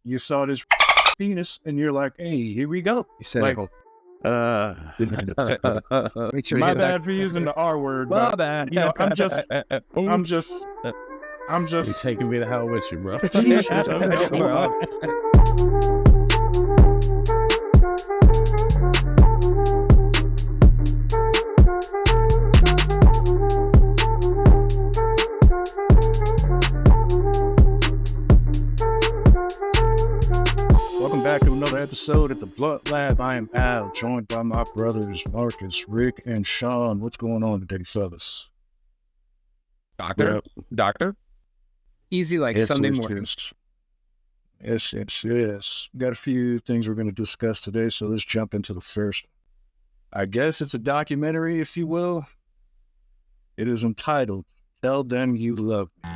you saw this penis and you're like, hey, here we go. You said like, make sure my bad for using the R word, but you know, I'm just You're taking me to hell with you, bro. Welcome back to another episode at the Blunt Lab. I am Al, joined by my brothers Marcus, Rick, and Sean. What's going on today, fellas? Doctor? Easy like Sunday morning. Yes. Got a few things we're going to discuss today, so let's jump into the first. I guess it's a documentary, if you will. It is entitled, Tell Them You Love Me.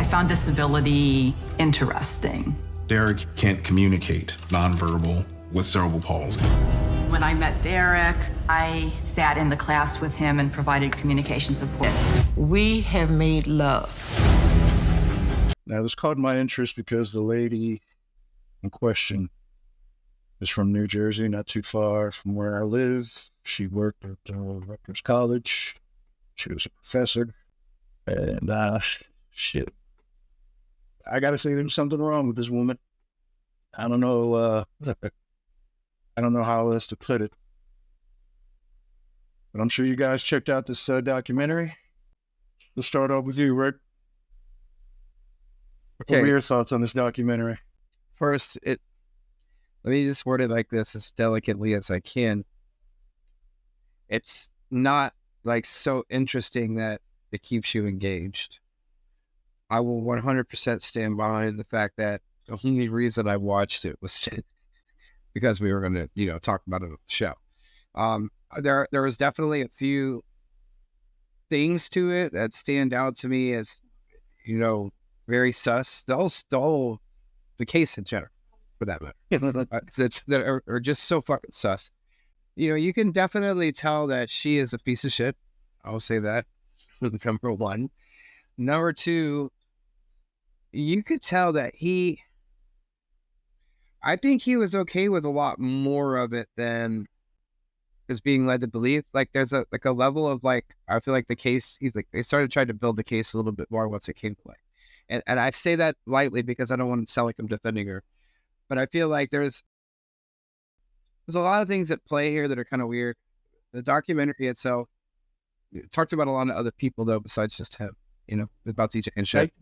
I found disability interesting. Derek can't communicate nonverbal with cerebral palsy. When I met Derek, I sat in the class with him and provided communication support. We have made love. Now, this caught my interest because the lady in question is from New Jersey, not too far from where I live. She worked at Rutgers College. She was a professor. And, shit. I gotta say there's something wrong with this woman. I don't know how else to put it. But I'm sure you guys checked out this documentary. Let's start off with you, Rick. Okay. What are your thoughts on this documentary? First, let me just word it like this as delicately as I can. It's not like so interesting that it keeps you engaged. I will 100% stand behind the fact that the only reason I watched it was because we were going to, talk about it on the show. There was definitely a few things to it that stand out to me as, very sus. The case in general, for that matter, that are just so fucking sus. You can definitely tell that she is a piece of shit. I'll say that. Number one. Number two, you could tell that I think he was okay with a lot more of it than is being led to believe. Like there's a level of I feel like the case, they started trying to build the case a little bit more once it came to light. And I say that lightly because I don't want to sound like I'm defending her, but I feel like there's a lot of things at play here that are kind of weird. The documentary itself talked about a lot of other people though, besides just him, about DJ and shit.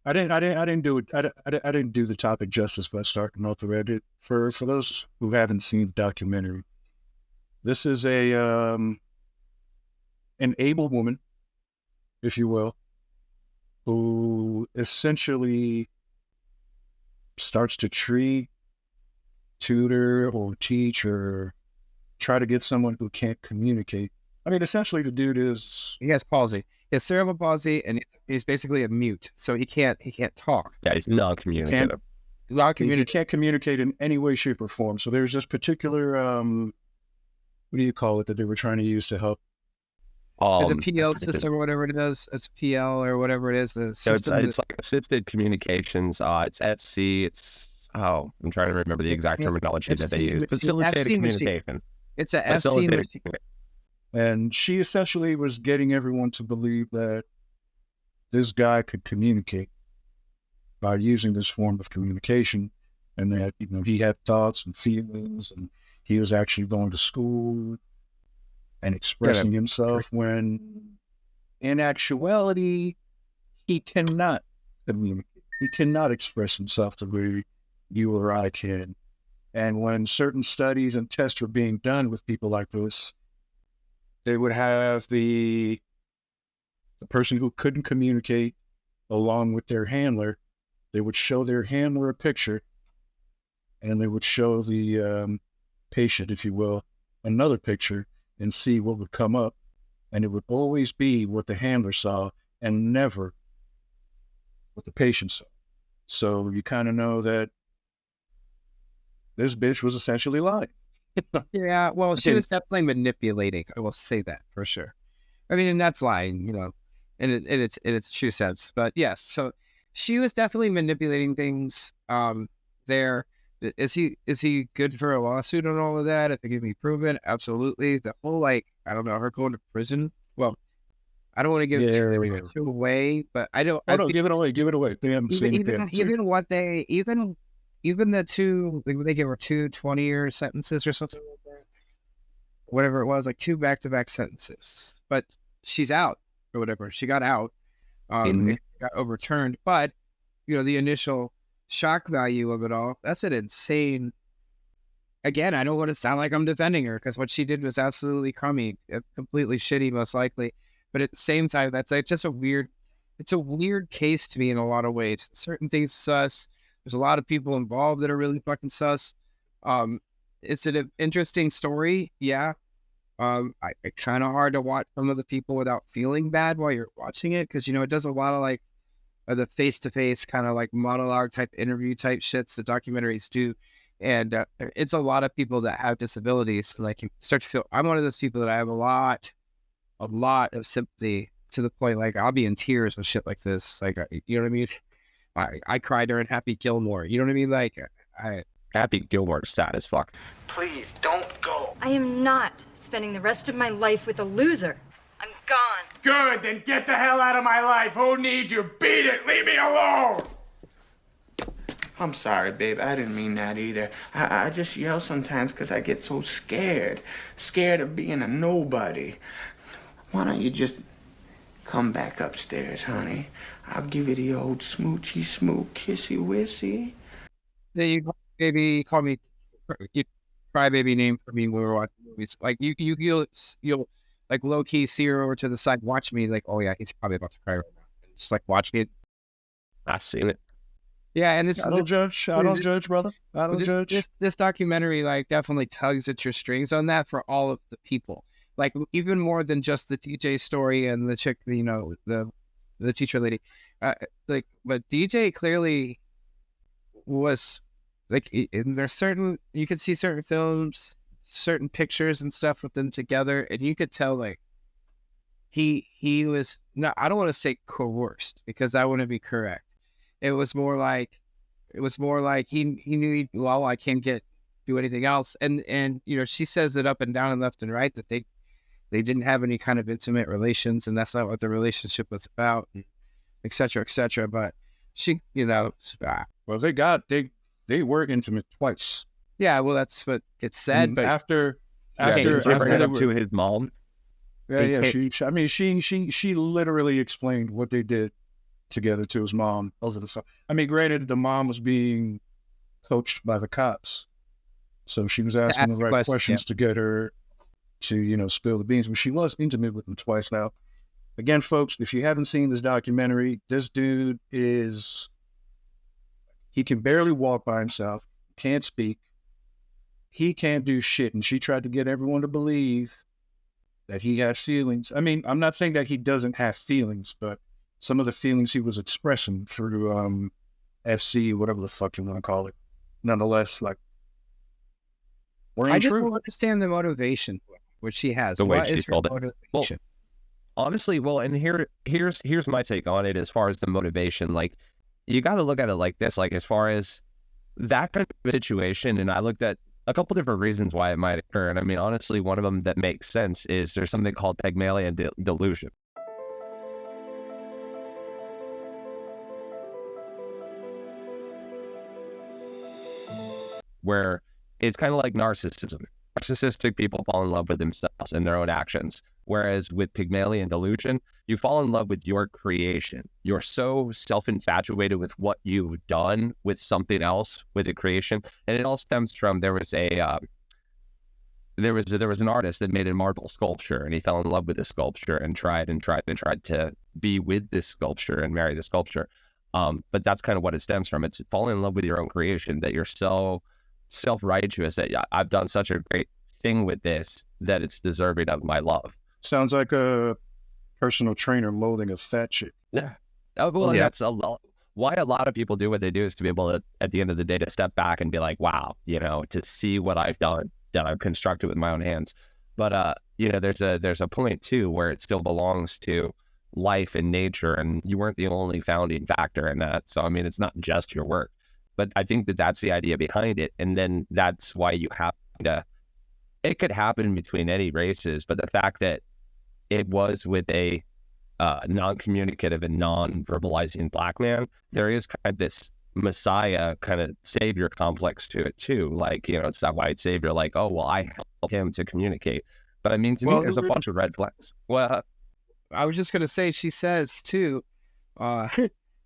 I didn't do it. I didn't do the topic justice by starting off the Reddit. For those who haven't seen the documentary, this is an able woman, if you will, who essentially starts to treat, tutor, or teach, or try to get someone who can't communicate. I mean, essentially, the dude he has palsy. He has cerebral palsy, and he's basically a mute, so he can't talk. Yeah, he's non-communicative. He can't communicate in any way, shape, or form. So there's this particular, what do you call it, that they were trying to use to help? It's a PL system or whatever it is. It's PL or whatever it is. The system it's like assisted communications. It's FC. I'm trying to remember the exact terminology that they use. Facilitated communications. It's a FC machine. And she essentially was getting everyone to believe that this guy could communicate by using this form of communication, and that, he had thoughts and feelings, and he was actually going to school and expressing himself, when in actuality, he cannot communicate. He cannot express himself the way you or I can. And when certain studies and tests are being done with people like this, they would have the person who couldn't communicate along with their handler. They would show their handler a picture, and they would show the patient, if you will, another picture, and see what would come up. And it would always be what the handler saw and never what the patient saw. So you kind of know that this bitch was essentially lying. Yeah, well, she Okay. was definitely manipulating. I will say that for sure. I mean, and that's lying, in its true sense. But yes, so she was definitely manipulating things. There is he good for a lawsuit on all of that? If it can be proven, absolutely. The whole I don't know, her going to prison. Well, I don't want to give too much away, but I don't. Oh no, give it away. Give it away. They haven't seen it yet. Even the two, they gave her 2 20-year sentences or something like that. Whatever it was, like 2 back-to-back sentences. But she's out or whatever. She got out. It got overturned. But, the initial shock value of it all, that's an insane. Again, I don't want to sound like I'm defending her because what she did was absolutely crummy, completely shitty, most likely. But at the same time, that's like just it's a weird case to me in a lot of ways. Certain things sus. There's a lot of people involved that are really fucking sus. It's an interesting story. Yeah. It's kind of hard to watch some of the people without feeling bad while you're watching it. Cause it does a lot of the face-to-face kind of monologue type interview type shits that documentaries do. And it's a lot of people that have disabilities. So you start to feel, I'm one of those people that I have a lot of sympathy to the point, I'll be in tears with shit like this. You know what I mean? I cried during Happy Gilmore. You know what I mean? Happy Gilmore is sad as fuck. Please don't go. I am not spending the rest of my life with a loser. I'm gone. Good, then get the hell out of my life. Who needs you? Beat it. Leave me alone. I'm sorry, babe. I didn't mean that either. I just yell sometimes because I get so scared. Scared of being a nobody. Why don't you just come back upstairs, honey? I'll give you the old smoochy smook, kissy wissy. You maybe call me crybaby name for me when we're watching movies. You'll low key see her over to the side, watch me oh yeah, he's probably about to cry right now. Just watch me. I've seen it. Yeah, and this I don't judge. I don't judge, brother. I don't judge. This documentary definitely tugs at your strings on that for all of the people. Even more than just the DJ story and the chick, the teacher lady. But DJ clearly was there's certain, you could see certain films, certain pictures and stuff with them together, and you could tell he was not, I don't want to say coerced because that wouldn't be correct. It was more like he knew I can't do anything else. And she says it up and down and left and right that they didn't have any kind of intimate relations, and that's not what the relationship was about, et cetera, et cetera. But she, well, they were intimate twice. Yeah, well, that's what gets said. And but after to his mom. Yeah. She literally explained what they did together to his mom. I mean, granted, the mom was being coached by the cops, so she was asking the right questions to get her to, spill the beans. But she was intimate with him twice. Now, again, folks, if you haven't seen this documentary, this dude he can barely walk by himself, can't speak, he can't do shit, and she tried to get everyone to believe that he has feelings. I mean, I'm not saying that he doesn't have feelings, but some of the feelings he was expressing through FC, whatever the fuck you want to call it, nonetheless, I just don't understand the motivation which she has. The way what she is her sold it. motivation? Well, honestly, and here's my take on it as far as the motivation. You got to look at it like this, as far as that kind of situation, and I looked at a couple different reasons why it might occur. And I mean, honestly, one of them that makes sense is there's something called Pygmalion delusion. Where it's kind of like narcissism. Narcissistic people fall in love with themselves and their own actions. Whereas with Pygmalion delusion, you fall in love with your creation. You're so self-infatuated with what you've done with something else, with a creation. And it all stems from, there was an artist that made a marble sculpture, and he fell in love with this sculpture and tried to be with this sculpture and marry the sculpture. But that's kind of what it stems from. It's falling in love with your own creation, that you're so self-righteous that I've done such a great thing with this that it's deserving of my love. Sounds like a personal trainer loathing a fat chick. Yeah. That's why a lot of people do what they do, is to be able to, at the end of the day, to step back and be like, wow, to see what I've done that I've constructed with my own hands. But you know, there's a point too where it still belongs to life and nature, and you weren't the only founding factor in that. So I mean, it's not just your work, but I think that that's the idea behind it, and then that's why you have to. It could happen between any races, but the fact that it was with a non-communicative and non-verbalizing black man, there is kind of this messiah kind of savior complex to it too. Like, you know, it's that white savior, like, oh, well, I helped him to communicate. But I mean, to me, there's a bunch of red flags. Well, I was just going to say, she says too,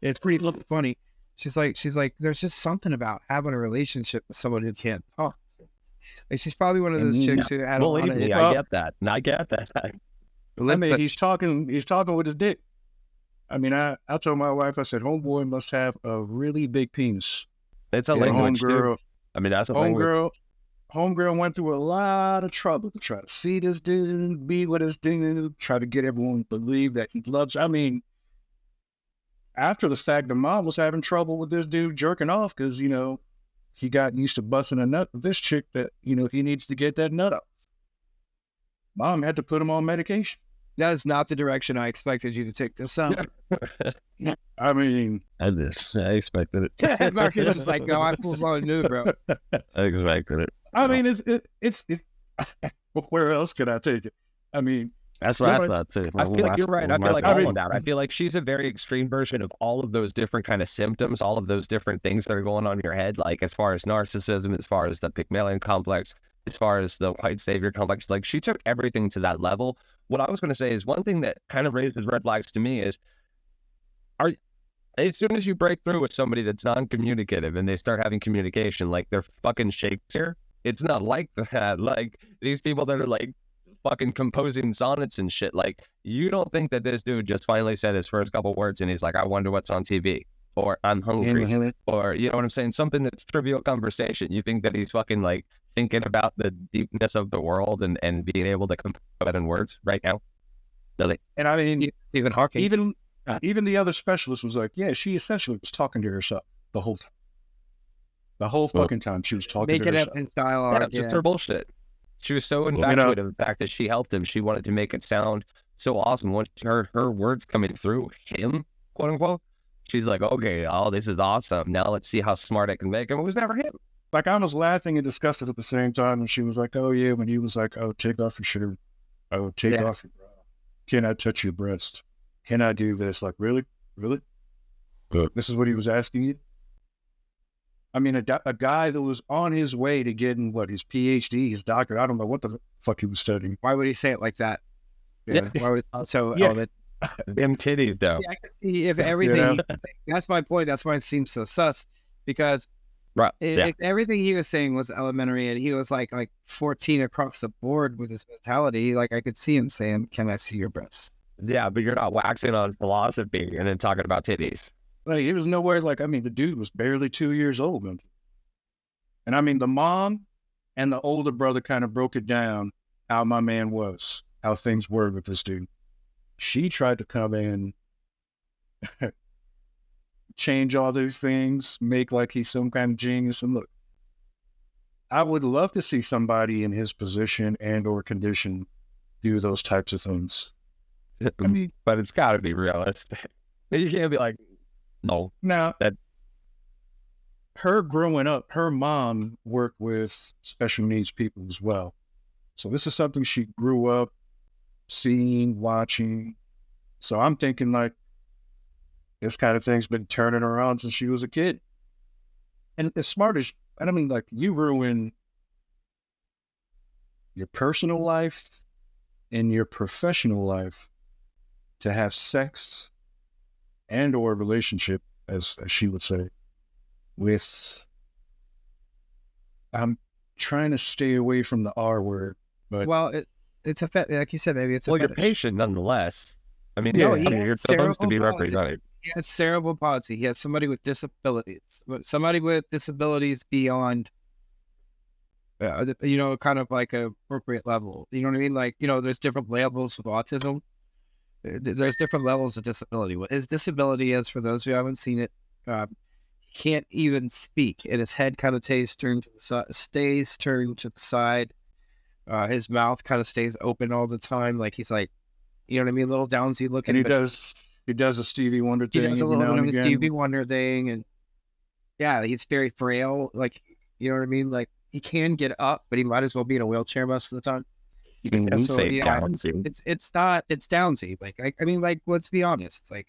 it's pretty funny. She's like, there's just something about having a relationship with someone who can't talk. Like, she's probably one of those chicks who had a lot of... I get that. I get that. I mean, he's talking with his dick. I mean, I told my wife, I said, homeboy must have a really big penis. It's a language too. I mean, that's a language. Homegirl went through a lot of trouble to try to see this dude, be with this dude, try to get everyone to believe that he loves. I mean, after the fact, the mom was having trouble with this dude jerking off because, you know, he got used to busting a nut with this chick that, you know, he needs to get that nut up. Mom had to put him on medication. That is not the direction I expected you to take this up. I mean, I expected it. Marcus is like, no, I full-blown knew, bro. I expected it. I mean, it's where else can I take it? I mean, that's what I thought too. I feel like you're right. I feel like all of that. I feel like she's a very extreme version of all of those different kind of symptoms, all of those different things that are going on in your head, like as far as narcissism, as far as the Pygmalion complex, as far as the white savior complex. Like, she took everything to that level. What I was going to say is one thing that kind of raises red flags to me is, as soon as you break through with somebody that's non-communicative and they start having communication, like they're fucking Shakespeare, it's not like that. Like, these people that are like fucking composing sonnets and shit, like, you don't think that this dude just finally said his first couple words and he's like, I wonder what's on TV, or I'm hungry, or, you know what I'm saying, something that's trivial conversation. You think that he's fucking like thinking about the deepness of the world and being able to compose that in words right now. Really? And I mean, Stephen Hawking, even the other specialist was like, yeah, she essentially was talking to herself the whole time. The whole fucking time she was talking to herself. Making up his dialogue. Just her bullshit. She was so infatuated with the fact that she helped him. She wanted to make it sound so awesome. Once she heard her words coming through him, quote unquote, she's like, okay, oh, this is awesome. Now let's see how smart I can make him. It was never him. Like, I was laughing and disgusted at the same time. And she was like, oh, yeah. When he was like, oh, take off your shirt. Oh, take off your bra. Can I touch your breast? Can I do this? Like, really? Really? This is what he was asking you? I mean, a guy that was on his way to getting, his PhD, his doctorate. I don't know what the fuck he was studying. Why would he say it like that? Yeah. Why would so? Yeah. Them titties, though. I can see if everything. That's my point. That's why it seems so sus, because if everything he was saying was elementary and he was like 14 across the board with his mentality, like, I could see him saying, "Can I see your breasts?" Yeah, but you're not waxing on philosophy and then talking about titties. Like, it was nowhere. Like, I mean, the dude was barely 2 years old, and I mean, the mom and the older brother kind of broke it down how my man was, how things were with this dude. She tried to come in, change all these things, make like he's some kind of genius. And look, I would love to see somebody in his position and or condition do those types of things. I mean, but it's got to be realistic. You can't be like, no. Now, her growing up, her mom worked with special needs people as well. So this is something she grew up seeing, watching. So I'm thinking, like, this kind of thing's been turning around since she was a kid. And as smart as, I mean, like, you ruin your personal life and your professional life to have sex and or relationship, as she would say, with, I'm trying to stay away from the R word, but well, it's a like you said, maybe it's a you're fetish. patient nonetheless. I mean, you're supposed to be cerebral represented. He had cerebral palsy. He had somebody with disabilities, beyond, kind of like a appropriate level. You know what I mean? Like, there's different levels with autism. There's different levels of disability. What his disability is, for those who haven't seen it, he can't even speak, and his head kind of stays turned to the side. His mouth kind of stays open all the time, like he's like, you know what I mean, a little downsy looking. And he does a Stevie Wonder thing. He does a every little now bit of and a again. Stevie Wonder thing, and yeah, he's very frail. Like, you know what I mean? Like, he can get up, but he might as well be in a wheelchair most of the time. You can So, say yeah, downsy. it's downsy. Like, I mean, like, let's be honest. Like,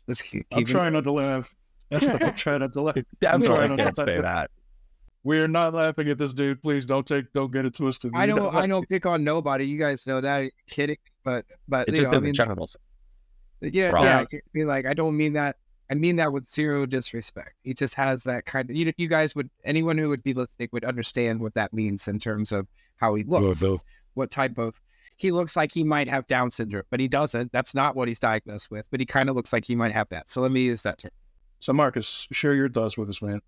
let's keep I'm trying not to laugh. I'm trying not to laugh. I'm Definitely trying not can't to say that. We're not laughing at this dude. Please don't get it twisted. I don't pick on nobody. You guys know that. Are you kidding? But It's you just know, I in the mean, genitals. yeah, Wrong. yeah. I mean, like, I don't mean that. I mean that with zero disrespect. He just has that kind of. You guys would, anyone who would be listening would understand what that means in terms of how he looks. What type of. He looks like he might have Down syndrome, but he doesn't. That's not what he's diagnosed with. But he kind of looks like he might have that. So let me use that term. So Marcus, share your thoughts with us, man.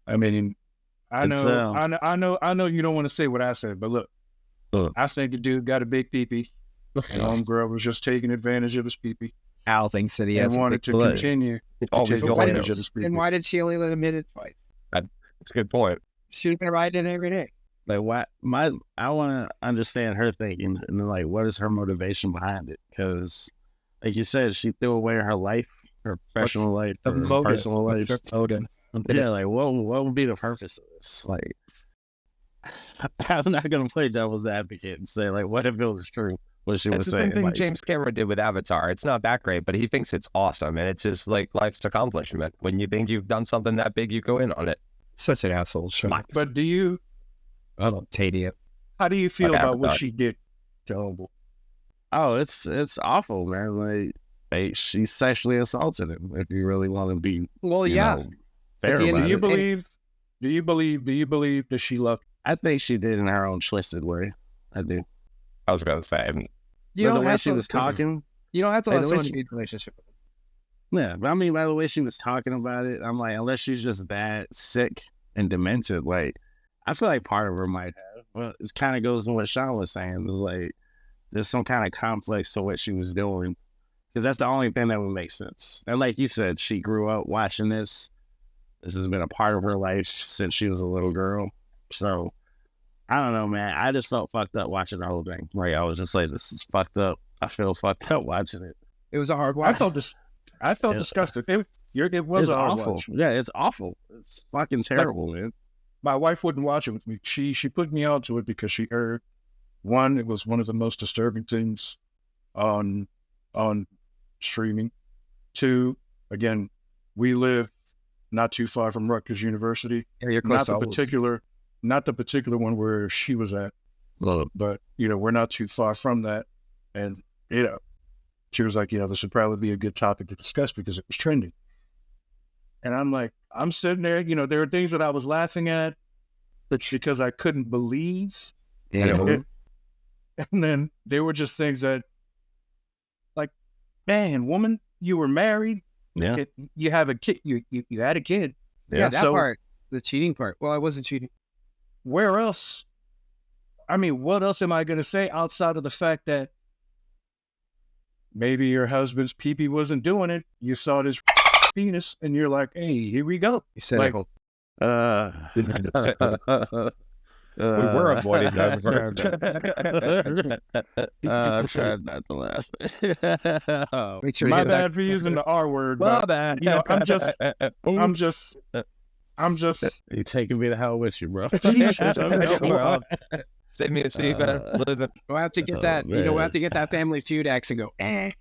I mean, I know you don't want to say what I said, but look, I think the dude got a big pee-pee. Homegirl was just taking advantage of his pee-pee. Al thinks that he has and wanted to continue to take advantage of his pee-pee. And why did she only let him hit it twice? That's a good point. She would have been riding it every day. Like what? I want to understand her thinking and then, like, what is her motivation behind it? Because, like you said, she threw away her life, her professional life, her personal life. Yeah, like what would be the purpose of this? Like, I'm not gonna play devil's advocate and say, like, what if it was true? What she was It's the saying. same thing Like, James Cameron did with Avatar. It's not that great, but he thinks it's awesome, and it's just like life's accomplishment. When you think you've done something that big, you go in on it. Such an asshole. Sure. But do you? I don't Tadia. How do you feel Like about what Avatar. she did? Terrible. oh, it's awful, man. Like, she sexually assaulted him. If you really want to be, Well, you yeah. know, fair At the end about of it. Do you believe that she loved? I think she did in her own twisted way. I do. I was gonna say, You But don't the way have she to- was talking, You don't have to Hey, let the way someone she- be in a relationship with him. yeah. But I mean, by the way she was talking about it, I'm like, unless she's just that sick and demented, like, I feel like part of her might have. Well, it kind of goes to what Sean was saying. It's like there's some kind of complex to what she was doing, because that's the only thing that would make sense. And like you said, she grew up watching this. This has been a part of her life since she was a little girl. So I don't know, man. I just felt fucked up watching the whole thing. Like, I was just like, this is fucked up. I feel fucked up watching it. It was a hard I watch. felt Yeah. disgusted. It was It's a hard awful. watch. Yeah, it's awful. It's fucking terrible, man. My wife wouldn't watch it with me. She put me onto it because she heard, one, it was one of the most disturbing things on streaming. Two, again, we live not too far from Rutgers University. Yeah, you're close Not to the all those. particular one where she was at, but we're not too far from that. And she was like, this would probably be a good topic to discuss because it was trending. And I'm like, I'm sitting there, there are things that I was laughing at because I couldn't believe. Yeah. And then there were just things that, like, man, woman, you were married. Yeah. You have a kid. You had a kid. Yeah, that so part. The cheating part. Well, I wasn't cheating. Where else? I mean, what else am I going to say outside of the fact that maybe your husband's pee-pee wasn't doing it? You saw this penis and you're like, hey, here we go. You said Like, we were avoiding that. I'm trying not to laugh. Make sure my you hit that. bad for using the R word, but bad. I'm just. You taking me to hell with you, bro. Send me a seat, man. We'll have to get that. We'll have to get that Family Feud axe and go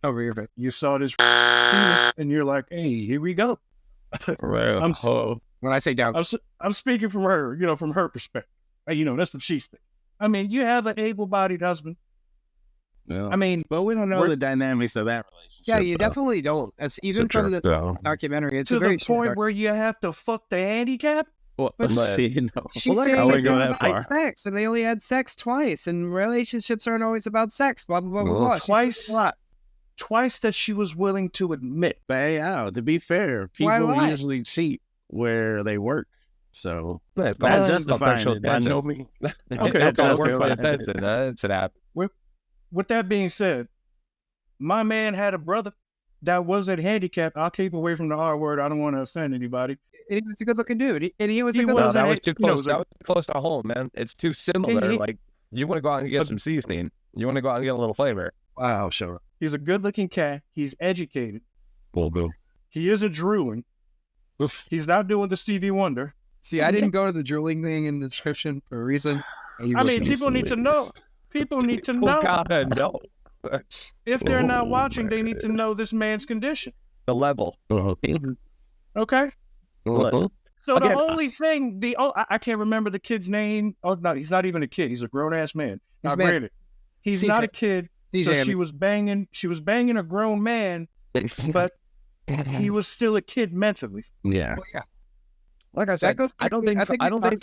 over your face. You saw this penis and you're like, hey, here we go. When I say down, I'm speaking from her, from her perspective. That's what she's thinking. I mean, you have an able-bodied husband. Yeah. I mean, but we don't know the dynamics of that relationship. yeah, you though. definitely don't. As even from this documentary, it's to a very the point where you have to fuck the handicap. See, no. She's I saying wouldn't it's go not that about far. sex, and they only had sex twice, and relationships aren't always about sex. Blah blah blah blah. blah. Twice that she was willing to admit. But hey, to be fair, Why people lie? usually cheat where they work. So Not not justifying it by no means. Okay, Not justifying it. It's an app. With that being said, my man had a brother that wasn't handicapped. I'll keep away from the R word. I don't want to offend anybody. And he was a good-looking dude, and he was a He good. was No, a that was too you know, close. That was too close to home, man. It's too similar. He- Like You want to go out and get some seasoning. You want to go out and get a little flavor. Wow, sure. He's a good-looking cat. He's educated. Bull. He isn't drooling. He's not doing the Stevie Wonder. See, I didn't go to the drooling thing in the description for a reason. I mean, people need to know. People need to know. No. If they're not watching, they need to know this man's condition. The level. Okay? Listen, So the again, only thing, I can't remember the kid's name. Oh, no, he's not even a kid. He's a grown-ass man. Now, granted, he's not a kid, so she was banging a grown man, but he was still a kid mentally. Yeah. Well, yeah. like I said, I don't think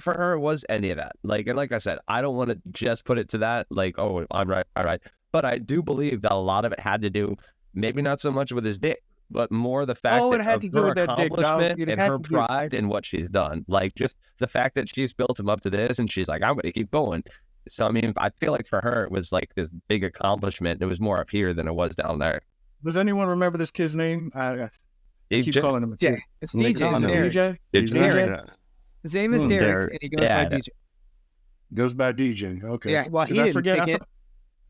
for her it was any of that. Like I said, I don't want to just put it to that. Like, oh, I'm right, all right. But I do believe that a lot of it had to do, maybe not so much with his dick, but more the fact that had to do her with that dick, dog. accomplishment It and had her to do- pride in what she's done. Like, just the fact that she's built him up to this, and she's like, I'm going to keep going. So, I mean, I feel like for her, it was like this big accomplishment. It was more up here than it was down there. Does anyone remember this kid's name? I keep calling him a Yeah, kid. it's DJ. It's Derek. DJ? DJ? His name is Derek, and he goes by DJ. Goes by DJ. Okay. Yeah, well, he 'Cause didn't pick it.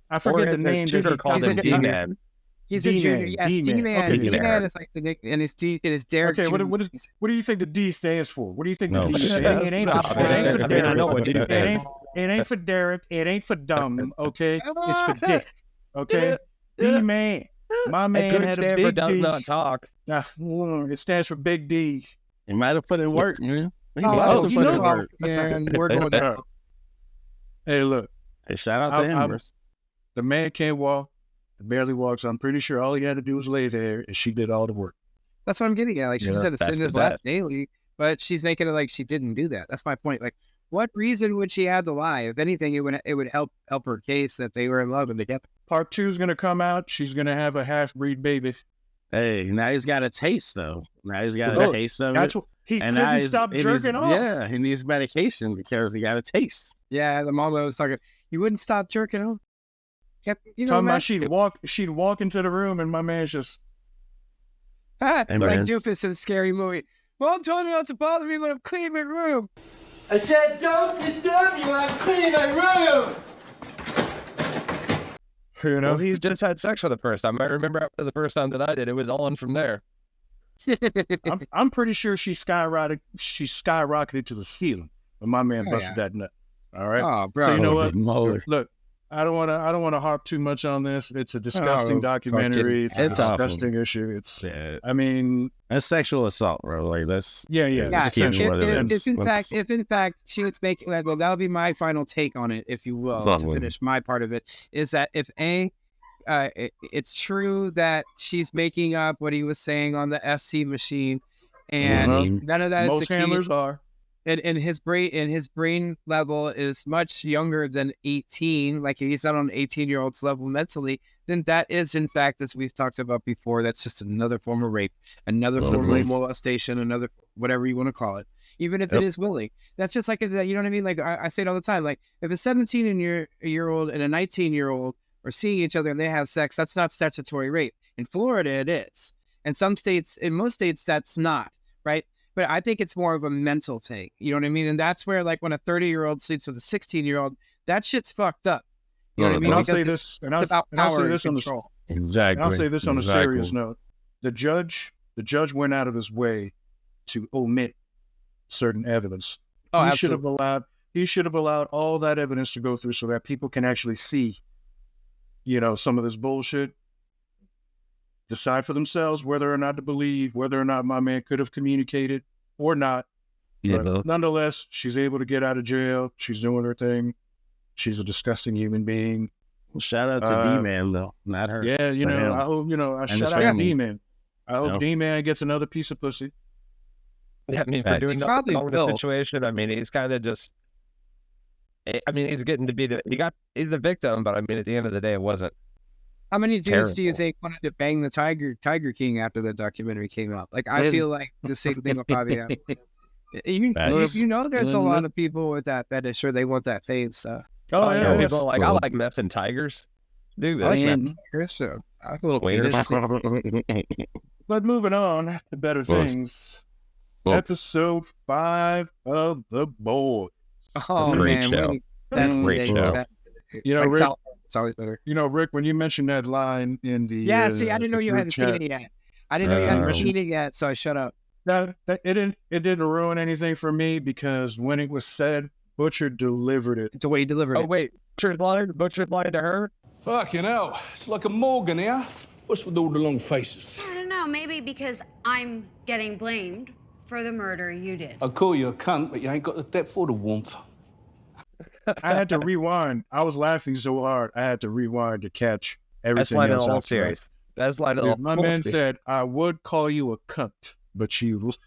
I forget the name. His tutor called him D-Man. He's a junior. Yes, D-Man. Okay, D-Man is like the nick, and it's Derek. Okay, what Jr. do you think the D stands for? What do you think No. the D stands for? It ain't for I mean, I know what Derek. it is. It ain't for Derek. It ain't for dumb. Okay, it's for Dick. Okay, D-Man. My man It could had a stand for big does D. not talk. It stands for Big D. He might have put in work, man. He Oh, must have you put know in work. and we're going down. Hey, look, Hey, shout out to him. the man can't walk. Barely walks. I'm pretty sure all he had to do was lay there, and she did all the work. That's what I'm getting at. Like, she's at a that's sit in his the lap bet. daily, but she's making it like she didn't do that. That's my point. Like, what reason would she have to lie? If anything, it would help her case that they were in love and together. Part 2 is gonna come out. She's gonna have a half-breed baby. Hey, now he's got a taste, though. Now he's got Oh, a taste of That's it. what he And now couldn't he's- stop it is- jerking off. Yeah, he needs medication because he got a taste. Yeah, the mom was talking. You wouldn't stop jerking off. Kept, you know, Talking man. about she'd walk into the room and my man's just Like man. Doofus in Scary Movie. Mom told me not to bother me when I'm cleaning my room. I said, don't disturb me when I'm cleaning my room. you know Well, he just had sex for the first time. I remember after the first time that I did, it was on from there. I'm pretty sure she skyrocketed to the ceiling when my man Oh, busted that nut. All right. Oh, bro. So you know what? Moly. Look, I don't want to harp too much on this. It's a disgusting Oh, documentary. It's a it's awful. disgusting issue. It's Yeah. I mean, That's sexual assault, bro. Like, that's... yeah. Yeah, Just keep it essentially. what it is. if in fact she was making, well, that'll be my final take on it, if you will, to Lovely. finish my part of it, is that if it's true that she's making up what he was saying on the SC machine, and Mhm. none of that is Most the key. handlers are. And his brain level is much younger than 18, like he's not on 18-year-old's level mentally, then that is, in fact, as we've talked about before, that's just another form of rape, another form of molestation, another whatever you want to call it, even if it is willing. That's just like, you know what I mean? Like, I say it all the time, like, if a 17-year-old and a 19-year-old are seeing each other and they have sex, that's not statutory rape. In Florida, it is. In most states, that's not, right? But I think it's more of a mental thing. You know what I mean? And that's where, like, when a 30-year-old sleeps with a 16-year-old, that shit's fucked up. You know what I mean? And I'll say Because this, and I'll it's about and I'll power say and this on the control. Exactly. and I'll say this on a Exactly. serious note. The judge went out of his way to omit certain evidence. Oh, he absolutely. should have allowed all that evidence to go through so that people can actually see, some of this bullshit, decide for themselves whether or not to believe, whether or not my man could have communicated or not. Yeah, But nonetheless, she's able to get out of jail. She's doing her thing. She's a disgusting human being. well, shout out to D-Man, though. Not her. Yeah, For him. I hope, I his shout out to family. D-Man. I hope Yeah. D-Man gets another piece of pussy. I mean, for Facts. doing Probably nothing wrong with the will. situation, I mean, he's kind of just. I mean, he's getting to be he's the victim, but I mean, at the end of the day, it wasn't. How many dudes do you Terrible. think wanted to bang the Tiger King after the documentary came out? Like, I Really? feel like the same thing will probably happen. You Facts. there's a lot of people with that fetish, or they want that fame stuff. Oh, yeah, yeah. people are like, I like meth and tigers. Do I this. like that tigers, so I like a little Waiters. But moving on to better Books. things. Books. Episode 5 of The Boys. Oh Great man, show. That's Great show. You know, like Rick, South Park, it's always better. you know, Rick, when you mentioned that line in the Yeah, see, I didn't know you group hadn't chat, seen it yet. I didn't know you hadn't seen it yet, so I shut up. that it didn't ruin anything for me because when it was said, Butcher delivered it. The way he delivered it. Oh wait, Butcher's lying to her. Fucking hell. It's like a Morgan here. What's with all the long faces? I don't know, maybe because I'm getting blamed for the murder you did. I call you a cunt, but you ain't got the depth or the warmth. I had to rewind. I was laughing so hard, I had to rewind to catch Best everything line in else the whole after that. series. Best line in the My whole man series. said, I would call you a cunt, but you was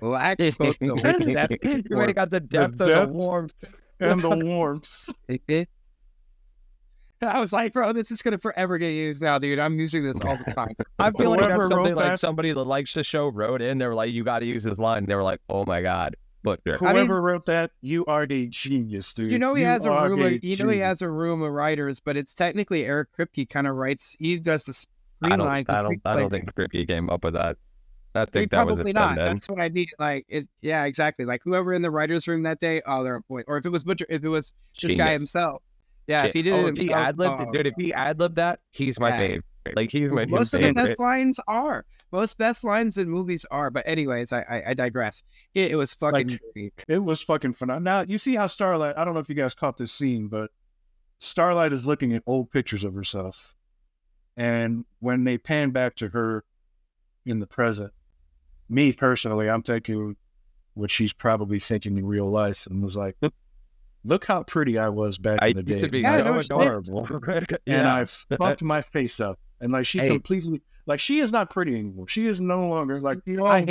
Well, I actually spoke the depth You already got the depth of depth. the warmth. and the warmth. I was like, bro, this is gonna forever get used now, dude. I'm using this all the time. I feel like Whoever that's something wrote like that- somebody that likes the show wrote in. They were like, "You got to use this line." They were like, "Oh my god, Butcher." Whoever wrote that, you are a genius, dude. You know he has a are room. You know he genius. has a room of writers, but it's technically Eric Kripke kind of writes. He does the I screenline. don't think Kripke came up with that. I They think that was probably it. not. Then. That's what I mean. Like it. Yeah, exactly. Like whoever in the writers' room that day, oh, they're on point. Or if it was Butcher, if it was this guy Genius. himself. Yeah, if he did Oh, it if he himself, ad-libbed, dude, if he ad-libbed that, he's my Yeah. favorite. Like he's my most of the favorite. best lines are. Most best lines in movies are. But anyways, I digress. It was fucking great. It was fucking phenomenal. Now, you see how Starlight, I don't know if you guys caught this scene, but Starlight is looking at old pictures of herself. And when they pan back to her in the present, me personally, I'm thinking what she's probably thinking in real life and was like, look how pretty I was back I in the day. used to be Yeah, so no shit. adorable. And I fucked my face up. And like she Hey. completely, like she is not pretty anymore. She is no longer like, I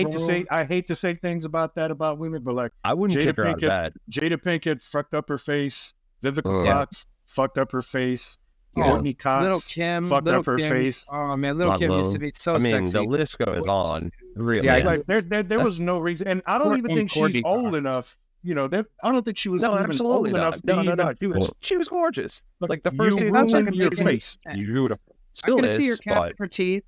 hate to say things about that about women, but like I wouldn't Jada kick her out of Pinkett- bed. Jada Pinkett fucked up her face. Vivica Yeah. Fox fucked up her face. Oh, Courtney Cox Little Kim fucked Little up her Kim, face. Oh man, Little Not Kim used low. to be so I mean, sexy. the list goes on. Really. Yeah, Like there was no reason, and I don't even think she's Courtney old Cox. enough. You know, I don't think she was No, even absolutely old enough not. to No. even. She was gorgeous. Like the You first scene, that's ruined like your making- face. beautiful. I Still could is, see her capping but her teeth.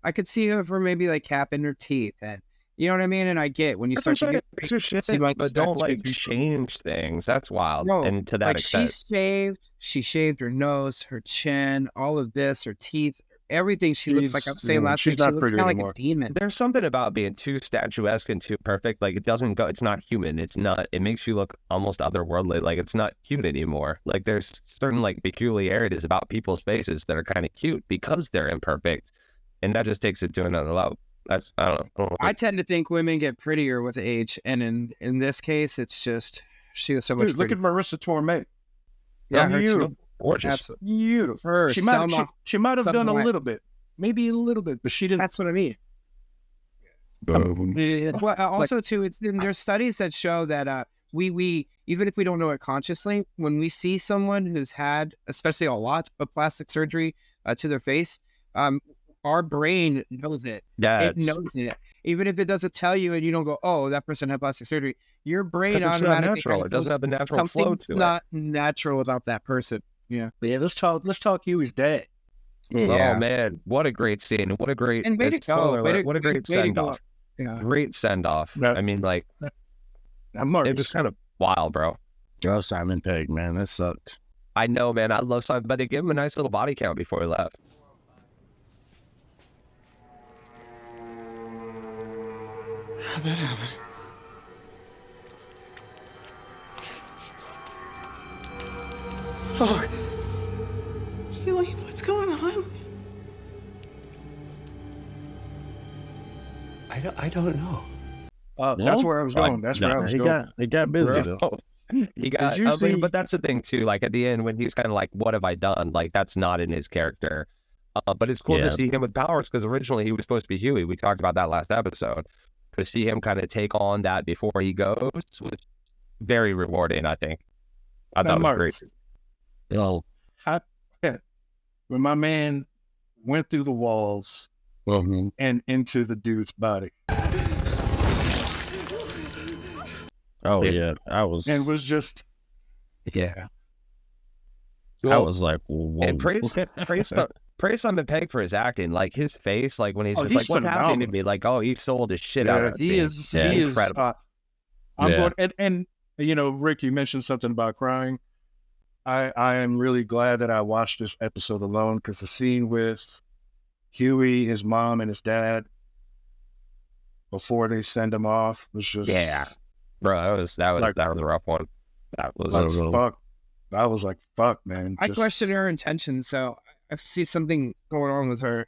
I could see her for maybe like capping her teeth, and you know what I mean. And I get when you that's what start I'm to saying. get Shit, see, like, but don't like statues. change things. That's wild. No, And to that like extent, she shaved her nose, her chin, all of this, her teeth, everything. She looks like I was saying She's- last she's week. She not looks pretty kind of like anymore. a demon. there's something about being too statuesque and too perfect. Like it doesn't go. It's not human. It's not. It makes you look almost otherworldly. Like it's not cute anymore. Like there's certain like peculiarities about people's faces that are kind of cute because they're imperfect, and that just takes it to another level. That's I don't know. I tend to think women get prettier with age, and in this case, it's just she was so much. Dude, look prettier. at Marissa Tomei. Yeah, her beautiful. too. Gorgeous. Absolutely. Beautiful. Her, She might Selma, she might have done a Selma- little bit, maybe a little bit, but she didn't. That's what I mean. Well, also too, there's studies that show that we even if we don't know it consciously, when we see someone who's had, especially a lot of plastic surgery to their face, our brain knows it. Yeah, It knows it. Even if it doesn't tell you and you don't go, oh, that person had plastic surgery, your brain 'Cause it's not automatically natural. kinda It doesn't goes, have the natural flow something's to it. not natural about that person. Yeah. Yeah, let's talk Huey's dad. Yeah. Oh man, what a great scene! What a great And way to it's go. spoiler Way alert, to- what a great way to send go. off! Yeah. Great send off. Yeah. I mean, like Now, Marcus, it was kind of wild, bro. Oh, Simon Pegg, man, that sucked. I know, man. I love Simon, but they gave him a nice little body count before he left. How'd that happen? Oh, Huey, what's going on? I don't know. that's where I was going. That's where I was he going. got busy though. Oh, he got. you see- but that's the thing too. Like at the end, when he's kind of like, "What have I done?" Like that's not in his character. But it's cool Yeah. to see him with powers because originally he was supposed to be Huey. We talked about that last episode. To see him kind of take on that before he goes was very rewarding. I think. I Now, thought it was Marcus, great. Oh, when my man went through the walls and into the dude's body, oh yeah, I was just Yeah. I was like, whoa. And praise Simon Pegg for his acting. Like his face, like when he's Oh, just he's like, "What's happening to phenomenal. me?" Like, "Oh, he sold his shit out of that he scene." is Incredible. I'm Yeah. going and you know, Rick, you mentioned something about crying. I am really glad that I watched this episode alone, because the scene with Huey, his mom, and his dad before they send him off was just bro. That was a rough one. That was fuck. I was like, fuck, man. I question her intentions, so I see something going on with her.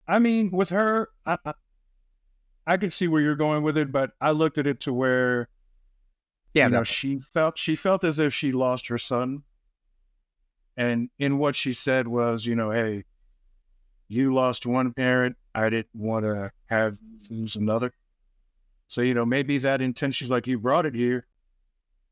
I mean, with her, I can see where you're going with it, but I looked at it to where, she felt as if she lost her son. And in what she said was, hey, you lost one parent. I didn't want to have lose another. So, maybe that intent, she's like, you brought it here.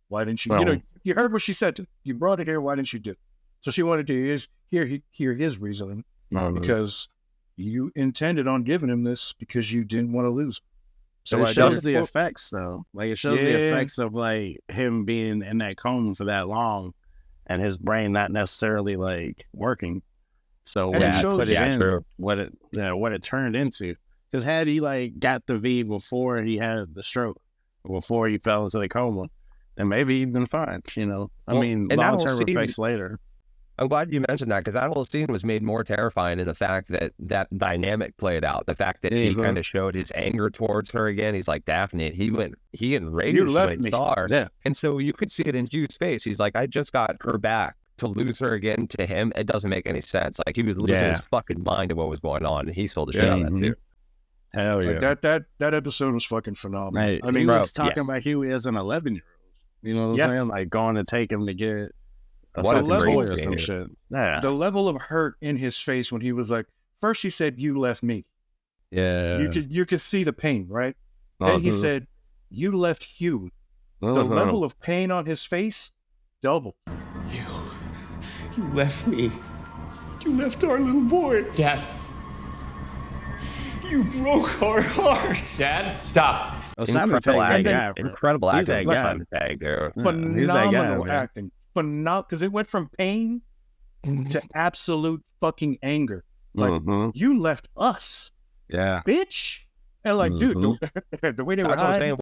Why didn't you? You heard what she said. You brought it here. Why didn't you do it? So she wanted to hear his reasoning, because you intended on giving him this because you didn't want to lose him. So it shows the effects, though. Like, it shows the effects of, like, him being in that coma for that long and his brain not necessarily, like, working. So when you put it in, what it turned into. Because had he, like, got the V before he had the stroke, before he fell into the coma, then maybe he'd been fine, I mean, long-term effects later. I'm glad you mentioned that, because that whole scene was made more terrifying in the fact that that dynamic played out. The fact that he kind of showed his anger towards her again. He's like, Daphne, he enraged when he saw her. Yeah. And so you could see it in Hugh's face. He's like, I just got her back. To lose her again to him, it doesn't make any sense. Like, he was losing his fucking mind to what was going on, and he sold the shit out of that too. Hell yeah. Like that episode was fucking phenomenal. Right. I mean, he was talking about Huey as an 11-year-old. You know what I'm saying? Like, going to take him to get a fucking toy or some shit. Yeah. The level of hurt in his face when he was like, first he said, you left me. Yeah. You could see the pain, right? Then he said, you left Hugh. The level of pain on his face doubled. You left me. You left our little boy. Dad. You broke our hearts. Dad, stop. Incredible acting. Incredible He's acting. that guy. Phenomenal acting. Phenomenal, because it went from pain to absolute fucking anger. Like, you left us. Yeah. Bitch. And like, dude, the way they were That's what I'm saying.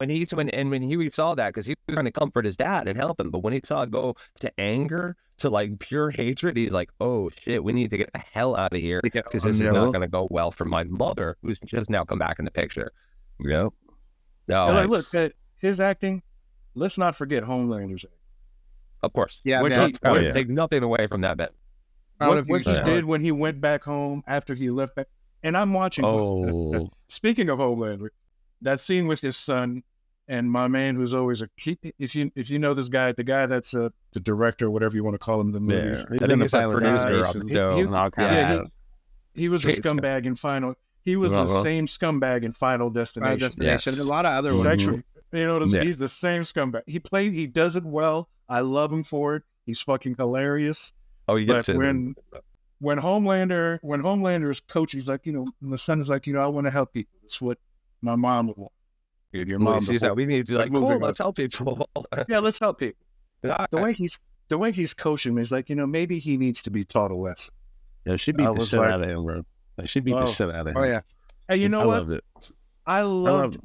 When Huey saw that, because he was trying to comfort his dad and help him, but when he saw it go to anger, to like pure hatred, he's like, oh shit, we need to get the hell out of here, because this is not going to go well for my mother, who's just now come back in the picture. Yep. No, like, look, his acting, let's not forget Homelander's acting. Of course. Yeah, take nothing away from that bit. What he did when he went back home after he left back. And I'm watching. Speaking of Homelander, that scene with his son and my man, who's always if you know this guy, the guy that's the director, whatever you want to call him, the movies. He's in the producer and all kinds of stuff. He was a scumbag in Final. He was the same scumbag in Final Destination. Yes. And a lot of other ones. He's the same scumbag. He does it well. I love him for it. He's fucking hilarious. Oh, he gets it. When Homelander's coach, he's like, and the son is like, I want to help people. That's what my mom would want. Your mom sees that. We need to like, cool, let's help people. Yeah, let's help people. The way he's coaching, is like, maybe he needs to be taught a lesson. Yeah, she beat the shit out of him, bro. Like, she beat the shit out of him. Oh yeah. Hey, you know what? Loved it. I loved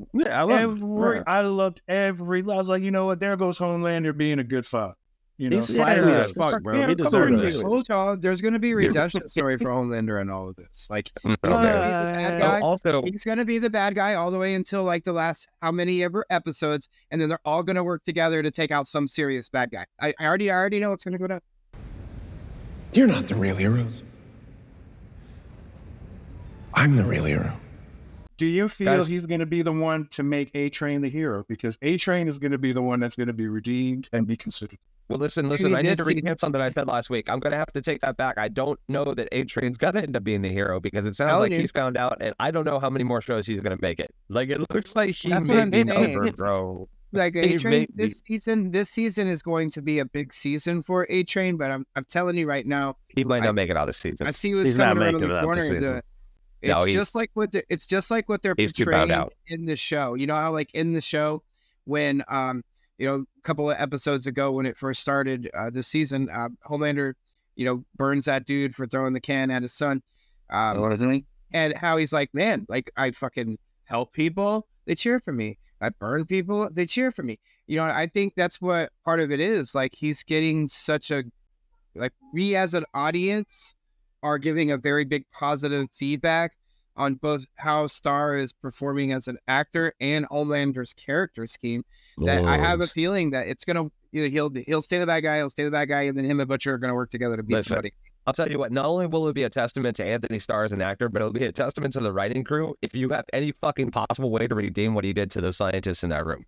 every. I was like, you know what? There goes Homelander being a good father. He's slimy as fuck, bro. He deserves it. Told y'all there's going to be a redemption story for Homelander and all of this. Like, he's going to be the bad guy. He's going to be the bad guy all the way until like the last how many ever episodes, and then they're all going to work together to take out some serious bad guy. I already know it's going to go down. You're not the real heroes. I'm the real hero. Do you feel he's going to be the one to make A-Train the hero? Because A-Train is going to be the one that's going to be redeemed and be considered. Well, listen, I need to recant something I said last week. I'm going to have to take that back. I don't know that A-Train's going to end up being the hero, because it sounds like he's found out, and I don't know how many more shows he's going to make it. Like, it looks like he made the number, bro. Like, A-Train, this season is going to be a big season for A-Train, but I'm telling you right now, he might not make it out of season. I see what's coming around the corner. It's just like what they're portraying in the show. You know how, like, in the show, when a couple of episodes ago when it first started this season, Homelander, burns that dude for throwing the can at his son. And how he's like, man, like, I fucking help people, they cheer for me. I burn people, they cheer for me. I think that's what part of it is. Like, he's getting such a Like we as an audience are giving a very big positive feedback on both how Starr is performing as an actor and Homelander's character scheme. That I have a feeling that it's gonna he'll stay the bad guy, and then him and Butcher are gonna work together to beat somebody. I'll tell you what, not only will it be a testament to Anthony Starr as an actor, but it'll be a testament to the writing crew if you have any fucking possible way to redeem what he did to the scientists in that room.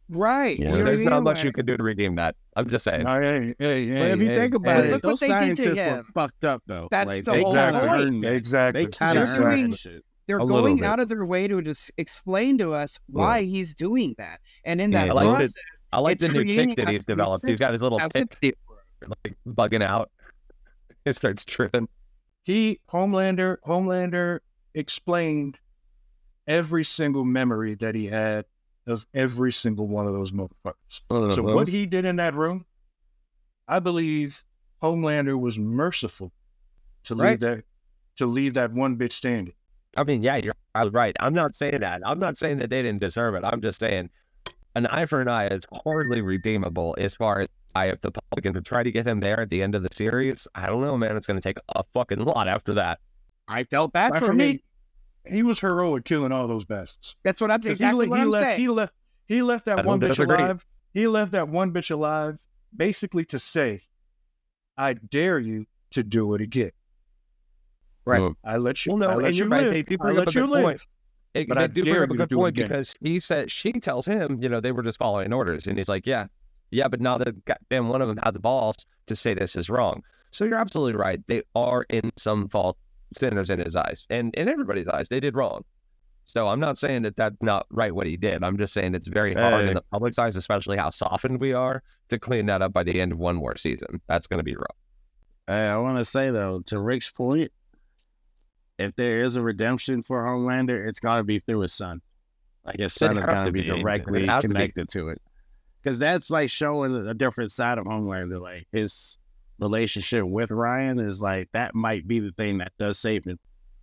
Right. Yeah. You know what I There's mean? not much you can do to redeem that. I'm just saying. But if you think about it, look those what they did to scientists were him. fucked up though. That's like, the they whole kinda point. earned that. Exactly. They kind of They're earned doing- that shit. They're A little going bit. out of their way to just explain to us why he's doing that. And in that Yeah, process, I like it's the new creating tick that a he's developed. He's got his little tick sensitivity. like bugging out. It starts tripping. Homelander explained every single memory that he had of every single one of those motherfuckers. So what he did in that room, I believe Homelander was merciful to leave that one bitch standing. I mean, yeah, you're right. I'm not saying that. I'm not saying that they didn't deserve it. I'm just saying an eye for an eye is hardly redeemable as far as eye of the public. And to try to get him there at the end of the series, I don't know, man. It's going to take a fucking lot after that. I felt bad Like, for me. He was heroic killing all those bastards. That's what I'm exactly what I'm saying. He left that I one don't bitch disagree. alive. He left that one bitch alive basically to say, I dare you to do it again. Right. I let you. Well, no, I let and you you're right. live. They do I bring up let a you good live. point. But They I do dare bring up a you to good do it point again. because she tells him, they were just following orders. And he's like, yeah, but now that goddamn one of them had the balls to say this is wrong. So you're absolutely right. They are in some fault sinners in his eyes and in everybody's eyes. They did wrong. So I'm not saying that that's not right what he did. I'm just saying it's very hard in the public's eyes, especially how softened we are, to clean that up by the end of one more season. That's going to be rough. I want to say though, to Rick's point, if there is a redemption for Homelander, it's got to be through his son. Like his son is going to be directly connected to it, because that's like showing a different side of Homelander. Like his relationship with Ryan is like that might be the thing that does save him.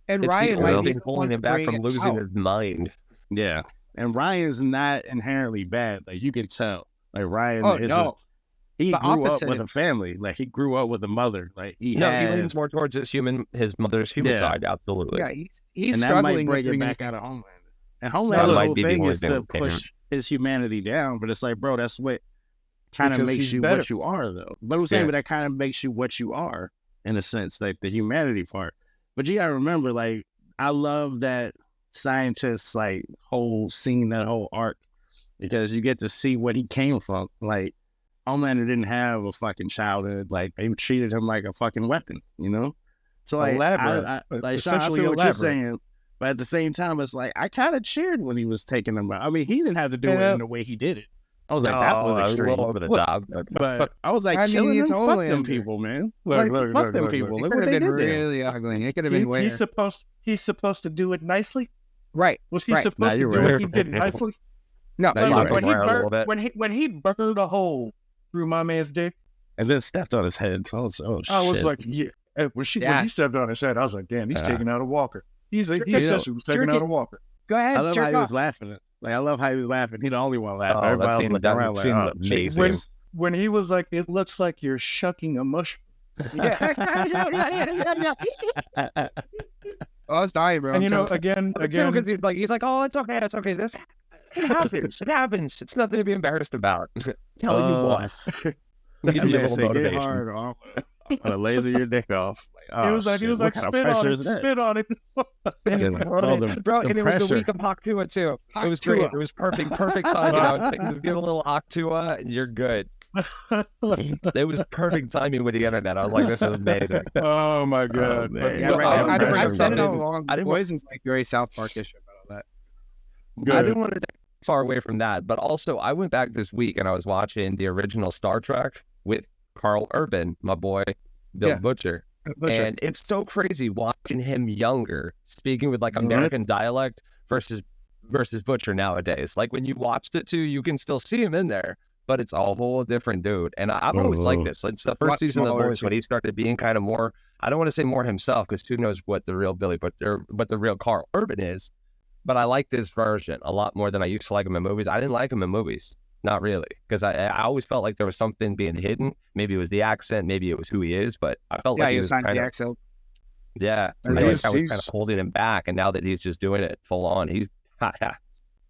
And It's Ryan the might only be thing holding him back from losing his mind. Yeah, and Ryan's not inherently bad. Like you can tell. Like Ryan he The grew opposite. up with a family. Like he grew up with a mother. Like he He leans more towards his mother's human side. Absolutely. Yeah, he's and that struggling might break with it bringing- back out of Homelander. And Homelander's might whole be the thing only is thing to with him. push his humanity down, but it's like, bro, that's what kind of Because makes he's you better. what you are, though. But I'm saying, but that kind of makes you what you are, in a sense, like the humanity part. But you gotta remember, like, I love that scientist, like, whole scene, that whole arc, because you get to see what he came from. Like, Homelander didn't have a fucking childhood. Like, they treated him like a fucking weapon, you know? So, like, like Sean, I feel what you're saying. But at the same time, it's like, I kind of cheered when he was taking him out. I mean, he didn't have to do it in the way he did it. I was like, that was extreme. A little over the top. But I was like, killing them, fuck them people, man. Fuck them people. Look It could what have they been did there. really ugly. It could have been way. He's supposed to do it nicely. Right. Was he supposed to you're do right. it? He did nicely. No, Nah, you're Like, right. when he burned a hole through my man's dick, And then stepped on his head. I was, I was shit. like, yeah. When he stepped on his head, I was like, damn, he's Yeah. taking out a walker. He Jerk essentially was taking it. out a walker. Go ahead. I love jerk how he was off. laughing. Like, I love how he was laughing. He the only one laughing. Oh, Everybody that else scene- looking that around scene like, looked oh, amazing. Jesus. When he was like, it looks like you're shucking a mushroom. Oh, I was dying, bro. And you know, I'm again, He's like, oh, it's okay. It's okay. This it happens. It happens. It's nothing to be embarrassed about. Telling you what. That Give you a man little said, get motivation. hard off. I'm gonna laser your dick off. Like, He oh, was like, shit, what kind of spit pressure on it, is that? spit on it. Bro, the and it was the pressure. week of Octua too. It was great. It was perfect timing. Just give a little Octua and you're good. It was perfect timing with the internet. I was like, this is amazing. Oh my god! man. Yeah, No, right. I'm I've sure said it all something- along. I didn't Boys is like very South Parkish about all that. I didn't want to take far away from that, but also I went back this week and I was watching the original Star Trek with Carl Urban, my boy Bill Butcher. And it's so crazy watching him younger, speaking with like American dialect versus Butcher nowadays. Like when you watched it too, you can still see him in there, but it's a whole different dude. And I've always liked this. It's the first season of The Voice when he started being kind of more, I don't want to say more himself, because who knows what the real Billy Butcher, what the real Carl Urban is. But I like this version a lot more than I used to like him in movies. I didn't like him in movies. Not really, because I always felt like there was something being hidden. Maybe it was the accent, maybe it was who he is, but I felt like he was signed kind the of, accent. yeah, I And feel like he's- I was kind of he's- holding him back, and now that he's just doing it full on, he's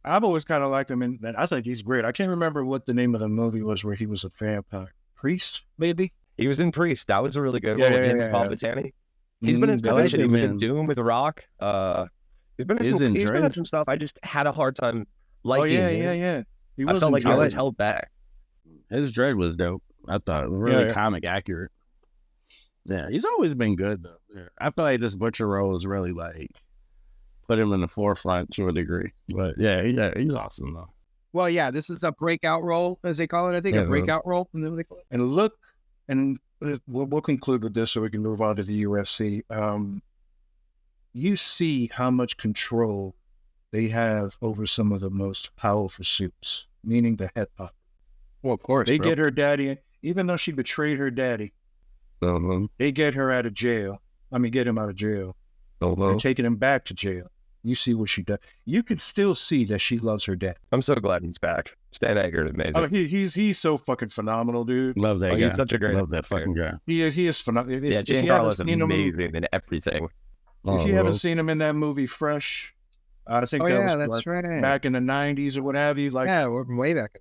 I've always kind of liked him, and I think he's great. I can't remember what the name of the movie was where he was a vampire priest, maybe. he was in Priest. That was a really good Yeah, one with yeah, him yeah, and Paul yeah. Bettany. He's been in I some like good shit. He him was in in- Doom with The Rock. He's been in He's some, in he's been in Dread. some stuff. I just had a hard time Oh liking yeah, him. yeah. He I was felt in like he Dread. was held back. His dread was dope. I thought really Yeah. comic accurate. Yeah, he's always been good though. Yeah. I feel like this Butcher role is really like put him in the forefront to a degree. But yeah, he's awesome though. Well, yeah, this is a breakout role, as they call it. I think Yeah, a breakout role. Is that what they call it? And look, and we'll conclude with this so we can move on to the UFC. You see how much control they have over some of the most powerful suits, meaning the head pop. Well, of course. They bro. get her daddy, even though she betrayed her daddy, they get her out of jail. Get him out of jail. They're taking him back to jail. You see what she does. You can still see that she loves her dad. I'm so glad he's back. Stan Edgar is amazing. Oh, he's so fucking phenomenal, dude. Love that Oh, guy. he's such a great Love that fucking guy. He is phenomenal. Yeah, If you haven't Giancarlo's seen him, amazing in everything. if you haven't seen him in that movie Fresh, I think Oh, that yeah, was that's right. back in the 90s or what have you. Like, Yeah, we're way back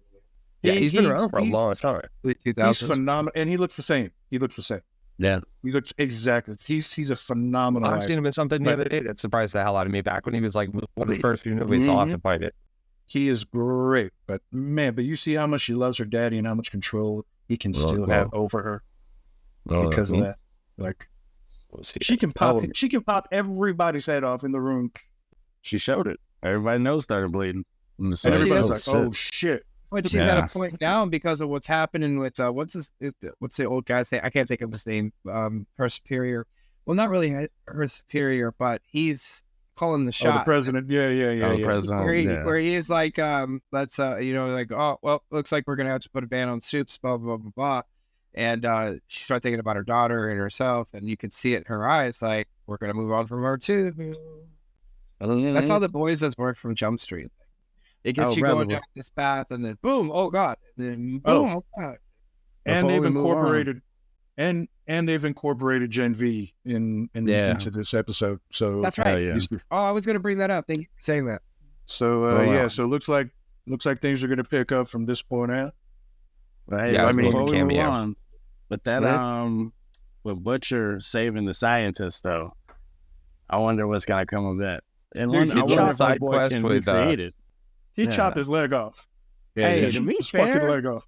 in Yeah, he's been around for a he's- long time. the He's 2000s. phenomenal, and he looks the same. He looks the same. Yeah. He looks exactly. He's a phenomenal. I've actor. seen him in something the But- other day that surprised the hell out of me back when he was like one of the first few movies. So I'll have to find it. He is great, but you see how much she loves her daddy and how much control he can still have over her because of that. Like, We'll see. she can pop everybody's head off in the room, She showed it. Everybody knows started bleeding. and everybody's like, shit. "Oh shit!" But she's at Yeah. a point now because of what's happening with what's the old guy's name? I can't think of his name. Her superior. Well, not really her superior, but he's calling the Oh, shots. the president. Yeah. The president. Where he is like, let's like, oh well, looks like we're gonna have to put a ban on soups, blah blah blah blah. And she started thinking about her daughter and herself, and you could see it in her eyes, like, we're gonna move on from her too. That's how the boys has worked from Jump Street. It gets you going down this path, and then boom, oh god, and then boom, oh god. And Before they've we move incorporated, and they've incorporated Gen V into this episode. So That's right. yeah. Oh, I was gonna bring that up. Thank you for saying that. So Oh, wow. yeah, so it looks like things are going to pick up from this point out. Right. Yeah, So I mean, before we move cameo. on, but that with Butcher saving the scientist though, I wonder what's gonna come of that. And Dude, I he wonder chopped if my side boy quest can with, recreate it. He Yeah. chopped his leg off. Hey, He to be his fucking fair, leg off.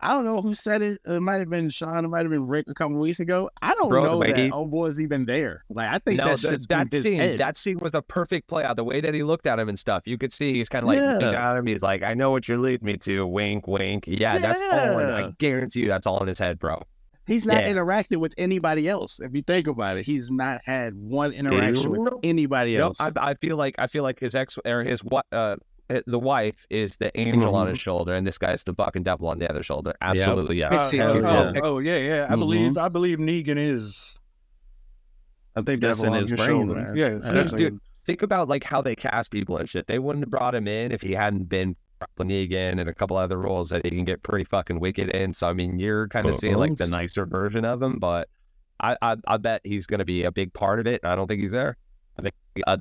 I don't know who said it. It might have been Sean. It might have been Rick a couple weeks ago. I don't Bro, know like that he- old boy's even there. Like I think No, that shit's in his scene, head. that scene was a perfect play out. The way that he looked at him and stuff, you could see he's kind of like Yeah. looking at him. He's like, "I know what you're leading me to." Wink, wink. Yeah, that's all. I Yeah. guarantee you, that's all in his head, bro. He's not Yeah. interacted with anybody else. If you think about it, he's not had one interaction with anybody You know, else. I feel like his ex or the wife is the angel on his shoulder, and this guy's the fucking devil on the other shoulder. Absolutely, yeah. Yeah. I believe Negan is. I think that's devil in on his your brain, shoulder. man. Yeah, I it's mean, definitely- Dude, think about like how they cast people and shit. They wouldn't have brought him in if he hadn't been Negan and a couple other roles that he can get pretty fucking wicked in. So I mean, you're kind of seeing like the nicer version of him, but I bet he's going to be a big part of it. And I don't think he's there. I think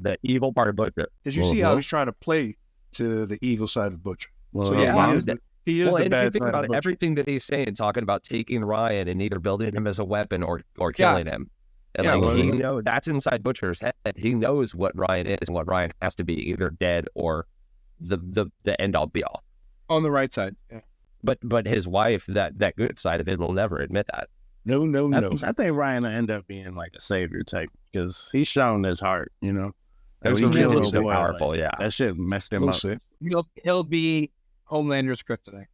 the evil part of Butcher. Because you see how he's trying to play to the evil side of Butcher. Well, So yeah, he is the and bad if you think side about of it, Butcher. everything that he's saying, talking about taking Ryan and either building him as a weapon or killing him. And he knows that's inside Butcher's head. He knows what Ryan is and what Ryan has to be, either dead or the end all be all. On the right side. Yeah. But his wife, that good side of it, will never admit that. No. I think Ryan will end up being like a savior type because he's shown his heart, you know. It was When he really killed so the boy, powerful, like, yeah. That shit messed him We'll up. see. He'll be Homelander's kryptonite.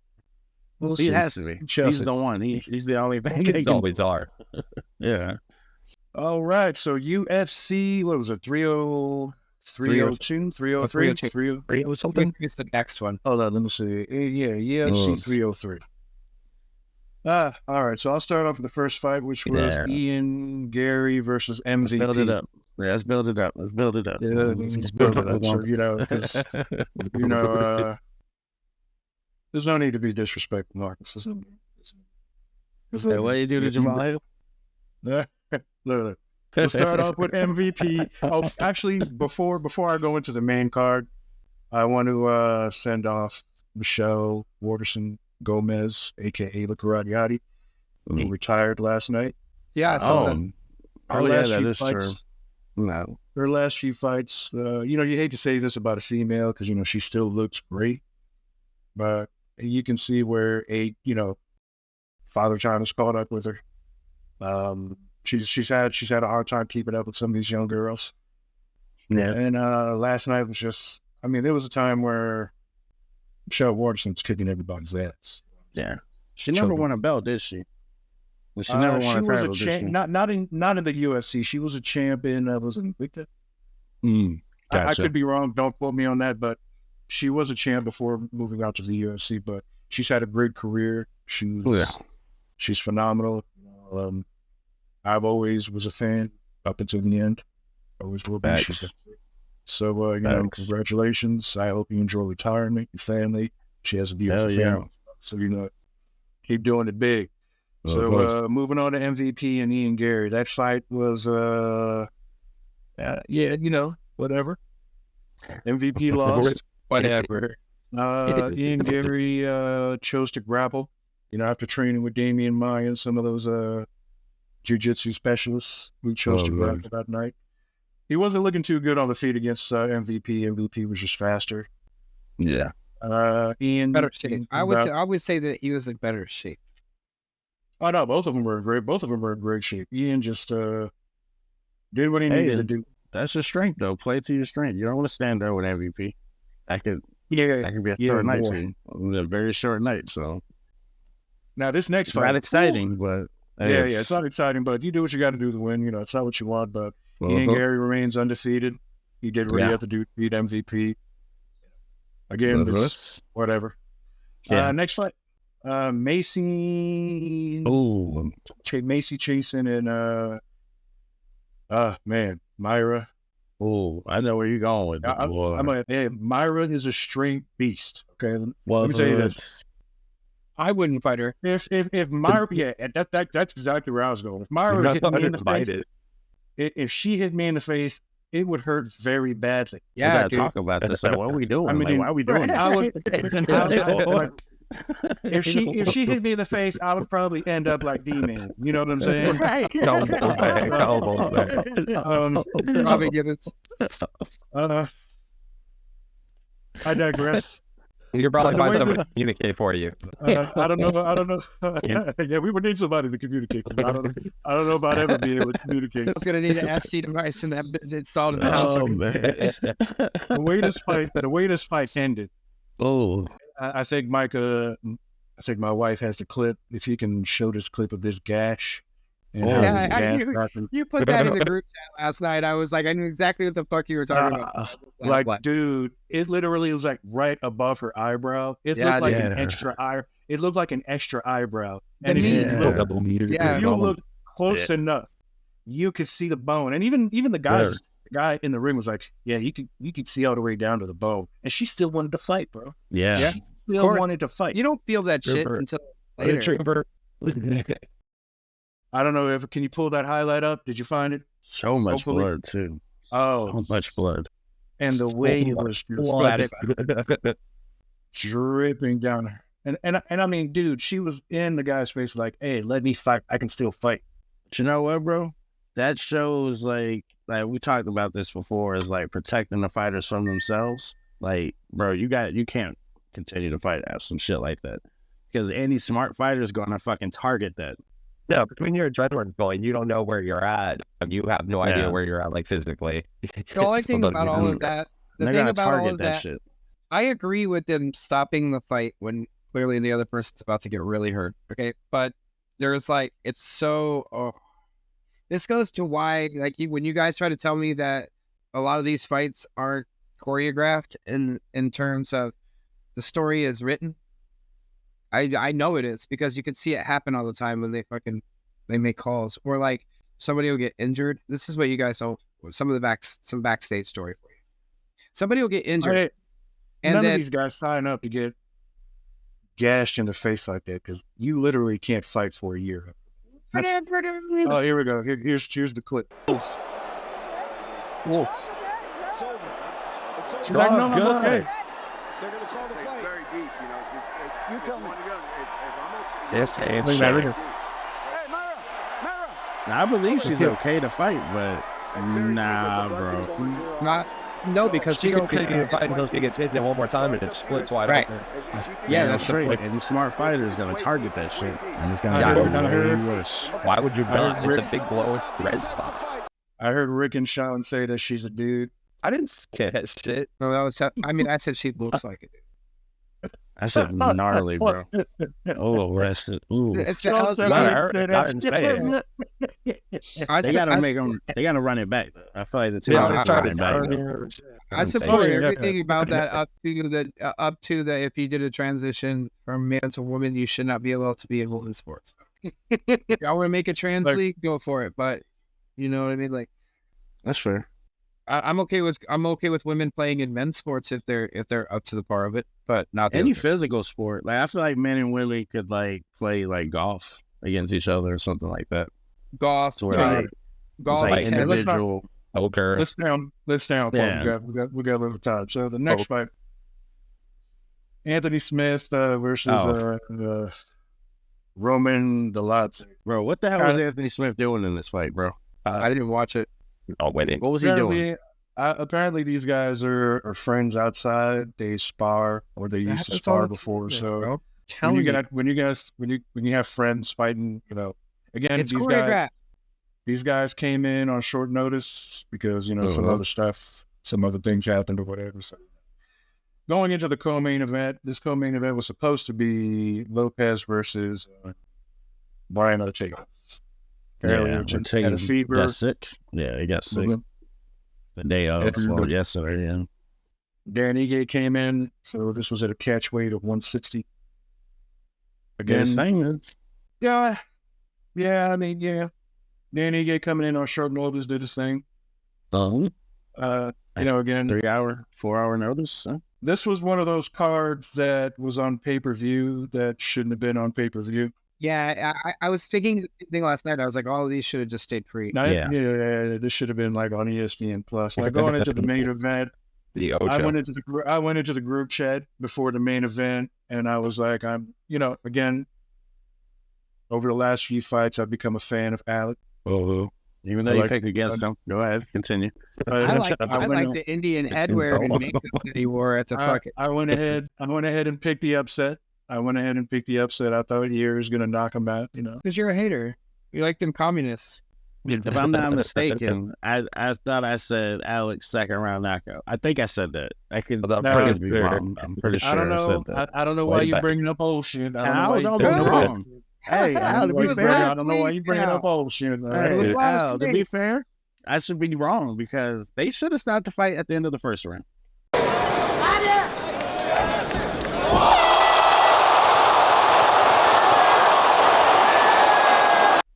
We'll He see. has to be. Chelsea. He's the one. He's the only thing. Kids always are. Yeah. All right. So UFC, what was it? 302, 303, 30. Or something. It's the next one. Hold on, let me see. UFC 303. All right. So I'll start off with the first fight, which was Ian Gary versus MVP. Let's build it up. Yeah, let's build it up. Let's build it up. Yeah, let's build it up. So, 'cause, There's no need to be disrespectful, Marcus. Hey, what do you do to Jamal Hill? Look. We'll start off with MVP. Oh, actually, before I go into the main card, I want to send off Michelle Waterson Gomez, aka La Karate Yachty, who retired last night. Yeah, I saw that. That is true. No, her last few fights, you hate to say this about a female because she still looks great, but you can see where Father Time has caught up with her. She's had a hard time keeping up with some of these young girls. Yeah. And last night was just, there was a time where Michelle Waterson's kicking everybody's ass. Yeah. She never won a belt, did she? Well, she never won a title, did she? Not in the UFC. She was a champion. Was in Victor. Gotcha. I could be wrong. Don't quote me on that, but she was a champ before moving out to the UFC. But she's had a great career. She's phenomenal. I've always was a fan up until the end. Always will be. So, congratulations. I hope you enjoy retirement, your family. She has a beautiful family. So, keep doing it big. So, moving on to MVP and Ian Gary. That fight was, whatever. MVP lost. Whatever. Ian Gary chose to grapple. After training with Damian Maya and some of those jiu-jitsu specialists who chose to grapple that night. He wasn't looking too good on the feet against MVP. MVP was just faster. Yeah. Ian, better shape. I would say that he was in better shape. Oh no, both of them were in great shape. Ian just did what he needed to do. That's your strength, though. Play to your strength. You don't want to stand there with MVP. That could be a short night for you. A very short night. So now this next fight, not exciting, but it's not exciting. But you do what you got to do to win. It's not what you want, but Ian Gary remains undefeated. He did what he had to do to beat MVP. Again, whatever. Yeah. Next fight, Macy. Macy Chasen and Myra. Oh, I know where you're going with it, boy. Myra is a straight beast. Okay, let me tell you this. I wouldn't fight her. If Myra, that's exactly where I was going. If Myra hit me in the face, if she hit me in the face, it would hurt very badly. Yeah, we gotta talk about this. Like, what are we doing? Why are we doing this? If she hit me in the face, I would probably end up like D-Man. You know what I'm saying? Probably get it. I digress. You probably find someone to communicate for you. I don't know. Yeah, we would need somebody to communicate. I don't know about ever being able to communicate. It's gonna need an SC device and that installed in the house. Oh man! The way this fight ended. Oh. I think Micah. I think my wife has the clip. If you can show this clip of this gash. And you put that in the group chat last night. I was like, I knew exactly what the fuck you were talking about. Dude, it literally was like right above her eyebrow. It looked like an extra eye. It looked like an extra eyebrow. And if you look close enough, you could see the bone. And even the guy in the ring was like, yeah, you could see all the way down to the bone. And she still wanted to fight, bro. Yeah. She still wanted to fight. You don't feel that shit until later. I don't know can you pull that highlight up? Did you find it? So much blood too. So much blood. And the way it was dripping down her. And I mean, dude, she was in the guy's face like, hey, let me fight. I can still fight. But you know what, bro? That shows like we talked about this before, is like protecting the fighters from themselves. Like, bro, you can't continue to fight after some shit like that. Because any smart fighter is gonna fucking target that. No, but when your adrenaline's going, you don't know where you're at. You have no idea where you're at, like physically. The only thing about all of that, shit. I agree with them stopping the fight when clearly the other person's about to get really hurt. Okay, but there's like, it's so. This goes to why, like, when you guys try to tell me that a lot of these fights aren't choreographed in terms of the story is written. I know it is, because you can see it happen all the time when they make calls, or like somebody will get injured. This is what you guys don't. Some backstage story for you. Somebody will get injured, and none of these guys sign up to get gashed in the face like that because you literally can't fight for a year. Oh, here we go. Here's the clip. Wolf. She's like, no, I'm okay. They're going to call the fight. It's very deep, you know. You tell me. This ain't Look at shit. that. Hey, Myra! Now, I believe she's okay to fight, but nah, bro. No, because She she could don't continue to fight until she gets hit one more time and it splits wide Right. open. Yeah, that's the right. point. Any smart fighter is gonna target that shit, and it's gonna Yeah, get I heard- way worse. Why would you not? heard It's a Rick- big glowing red spot. I heard Rick and Sean say that she's a dude. I didn't say that shit. No, that was. I said she looks like it. That shit's gnarly, bro. Oh, that shit. Ooh. It's Sean just, said I that- heard- I didn't say it. I They said- gotta I- make them. They gotta run it back. I feel like the two Yeah, of I them was gotta trying run to. it back. though. I support Oh, yeah. everything about that up to that if you did a transition from man to woman, you should not be allowed to be in women's sports. If y'all want to make a trans Like- league, go for it. But you know what I mean? Like That's fair. I'm okay with women playing in men's sports if they're up to the par of it, but not the Any other. physical sport, like I feel like men and women could like play like golf against each other or something like that. golf, So where right? like, Golf, it's like tennis. let's not- individual. Poker. Let's down. Yeah. We got a little time. So the next fight, Anthony Smith versus Roman Dolidze. Bro, what the hell was Anthony Smith doing in this fight, bro? I didn't watch it. Oh, winning. What was he doing? Apparently, these guys are friends outside. They spar, or they used to happens all spar the before. time, So bro. when you have friends fighting, again, It's these choreographed. guys. These guys came in on short notice because, some other stuff, some other things happened or whatever. So going into the co-main event, this co-main event was supposed to be Lopez versus Brian Ortega. Apparently, Ortega had a fever. got sick. Yeah, he got sick the day of, well, yesterday, yeah. Dan Ige came in, so this was at a catch weight of 160. Again, yeah. Dan Ige coming in on short notice did his thing. Again, 3 hour, 4 hour notice. Huh? this was one of those cards that was on pay-per-view that shouldn't have been on pay-per-view. Yeah, I was thinking the same thing last night. I was like, all of these should have just stayed free. Yeah, this should have been like on ESPN Plus. Like going into the main event, The I Ocho. went into the group chat before the main event, and I was like, again, over the last few fights, I've become a fan of Alex. Even though you picked against him. Go ahead, continue. I like the Indian headwear and makeup that he wore at the fucking. I went ahead and picked the upset. I thought Yair was going to knock him out, Because you're a hater. You like them communists. If I'm not mistaken, I thought I said Alex second round knockout. I think I said that. I could be wrong. I'm pretty sure I don't know. I said that. I don't know why you're bringing up old shit. I was almost wrong. Hey, Al, to be fair, I don't know why you bringing up old shit. Hey, Al, to be fair, I should be wrong because they should have stopped the fight at the end of the first round.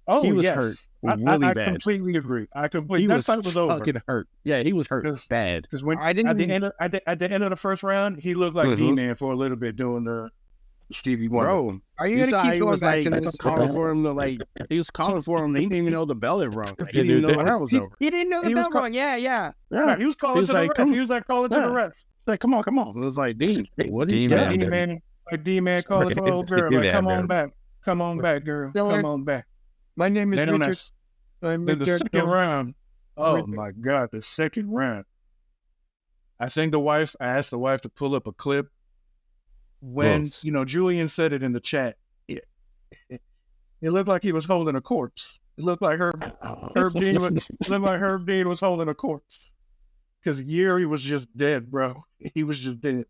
Oh, he was yes. hurt really I bad. completely agree. He that fight was over. fucking hurt. Yeah, he was hurt bad. Because when I didn't at the even- end of the first round, he looked like D-Man for a little bit doing the Stevie Wonder. Bro, Are you you going saw to he keep going was back like to this? calling for him to like. He was calling for him. He didn't even know the bell had rung. Like, he didn't even know when that was over. You didn't know the He was bell rung. Yeah. Yeah, He was calling to the ref. He was like calling to the ref. He's like, come on. It was like, Dean, what are you D-Man. doing? D-Man calling for old girl. Like, come on back, girl. Come on back. My name is Then on Richard. then the second round. Oh my God, the second round. I asked the wife to pull up a clip when, Julian said it in the chat. It looked like he was holding a corpse. It looked like Herb Dean was holding a corpse. Because Yuri was just dead, bro. He was just dead.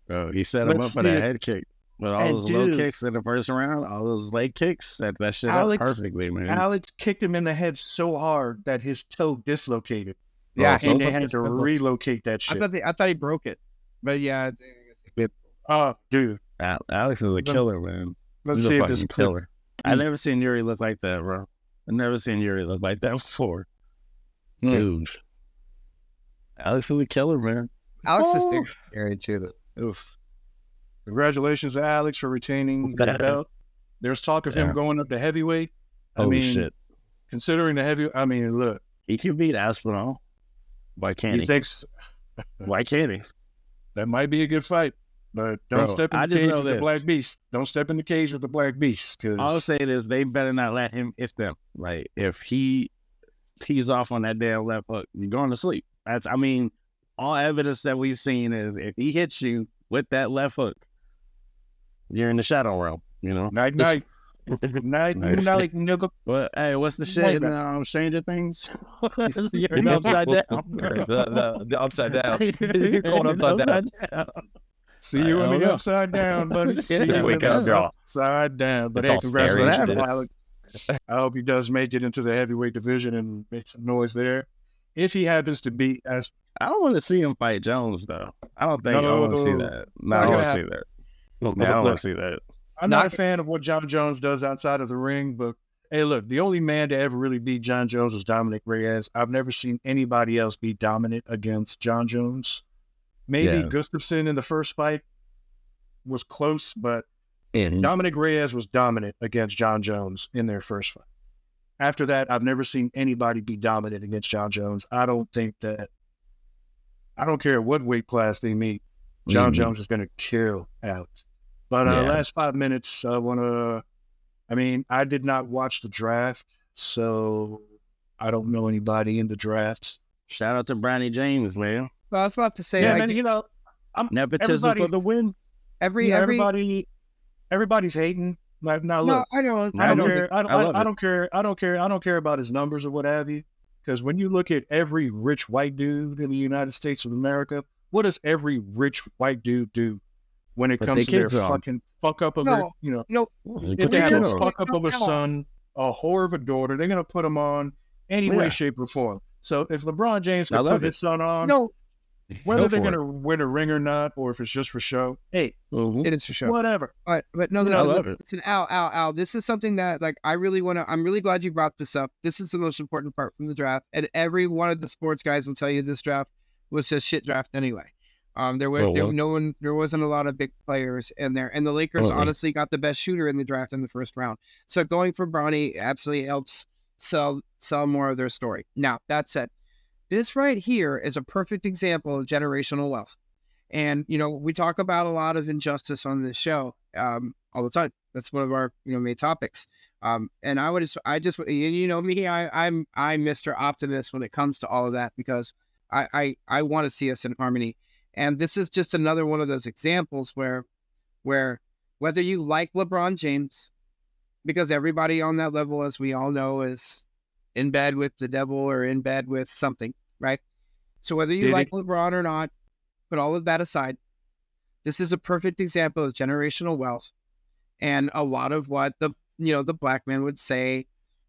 Bro, he set him up for that head kick. With all those low kicks in the first round, all those leg kicks, that shit up perfectly, man. Alex kicked him in the head so hard that his toe dislocated. Yeah, and they had to relocate that shit. I thought he broke it, but yeah. Oh, dude. Alex is a killer, man. Let's He's see a if this fucking killer. I never seen Yuri look like that, bro. I've never seen Yuri look like that before. Dude. Alex is a killer, man. Alex is big, scary too, though. Oof. Congratulations to Alex for retaining the belt. There's talk of him going up to heavyweight. Holy shit. Considering look. He can beat Aspinall. Why can't he? Thinks why can't he? That might be a good fight. But don't step in the cage with the Black Beast. Don't step in the cage with the Black Beast. Cause all I'll say is they better not let him hit them. Like, if he tees off on that damn left hook, you're going to sleep. All evidence that we've seen is if he hits you with that left hook, you're in the shadow realm, Night. Night, nigga. Well, hey, what's the shit in Stranger Things? You're upside down. The upside down. You're going upside down. See you in the upside down, buddy. See you in the upside down. But hey, congratulations, Alex. I hope he does make it into the heavyweight division and make some noise there. If he happens to beat as I don't want to see him fight Jones, though. I don't think I want to see that. No, I don't want to see that. I don't want to see that. I'm not a fan of what John Jones does outside of the ring, but hey, look, the only man to ever really beat John Jones was Dominic Reyes. I've never seen anybody else be dominant against John Jones. Maybe Gustafsson in the first fight was close, but Dominic Reyes was dominant against John Jones in their first fight. After that, I've never seen anybody be dominant against John Jones. I don't care what weight class they meet, John Jones is going to kill Alex. But last 5 minutes, I did not watch the draft, so I don't know anybody in the draft. Shout out to Bronny James, man. Well, I was about to say, nepotism for the win. Everybody's hating. Like, now look, I don't care about his numbers or what have you. Because when you look at every rich white dude in the United States of America, what does every rich white dude do when it comes to their fucking fuck up of their, if they have a fuck up of a son, a whore of a daughter, they're gonna put them on any way, shape, or form. So if LeBron James can put his son on, whether they're going to win a ring or not, or if it's just for show, hey, it is for show. Whatever. All right, but no, I love it. It's an Al. This is something that, like, I'm really glad you brought this up. This is the most important part from the draft, and every one of the sports guys will tell you this draft was a shit draft anyway. There wasn't a lot of big players in there, and the Lakers honestly got the best shooter in the draft in the first round. So going for Bronny absolutely helps sell more of their story. Now, that said, this right here is a perfect example of generational wealth. And, we talk about a lot of injustice on this show all the time. That's one of our, main topics. And I'm Mr. Optimist when it comes to all of that, because I want to see us in harmony. And this is just another one of those examples where whether you like LeBron James, because everybody on that level, as we all know, is in bed with the devil or in bed with something, right? So whether you like LeBron or not, put all of that aside, this is a perfect example of generational wealth. And a lot of what the black man would say,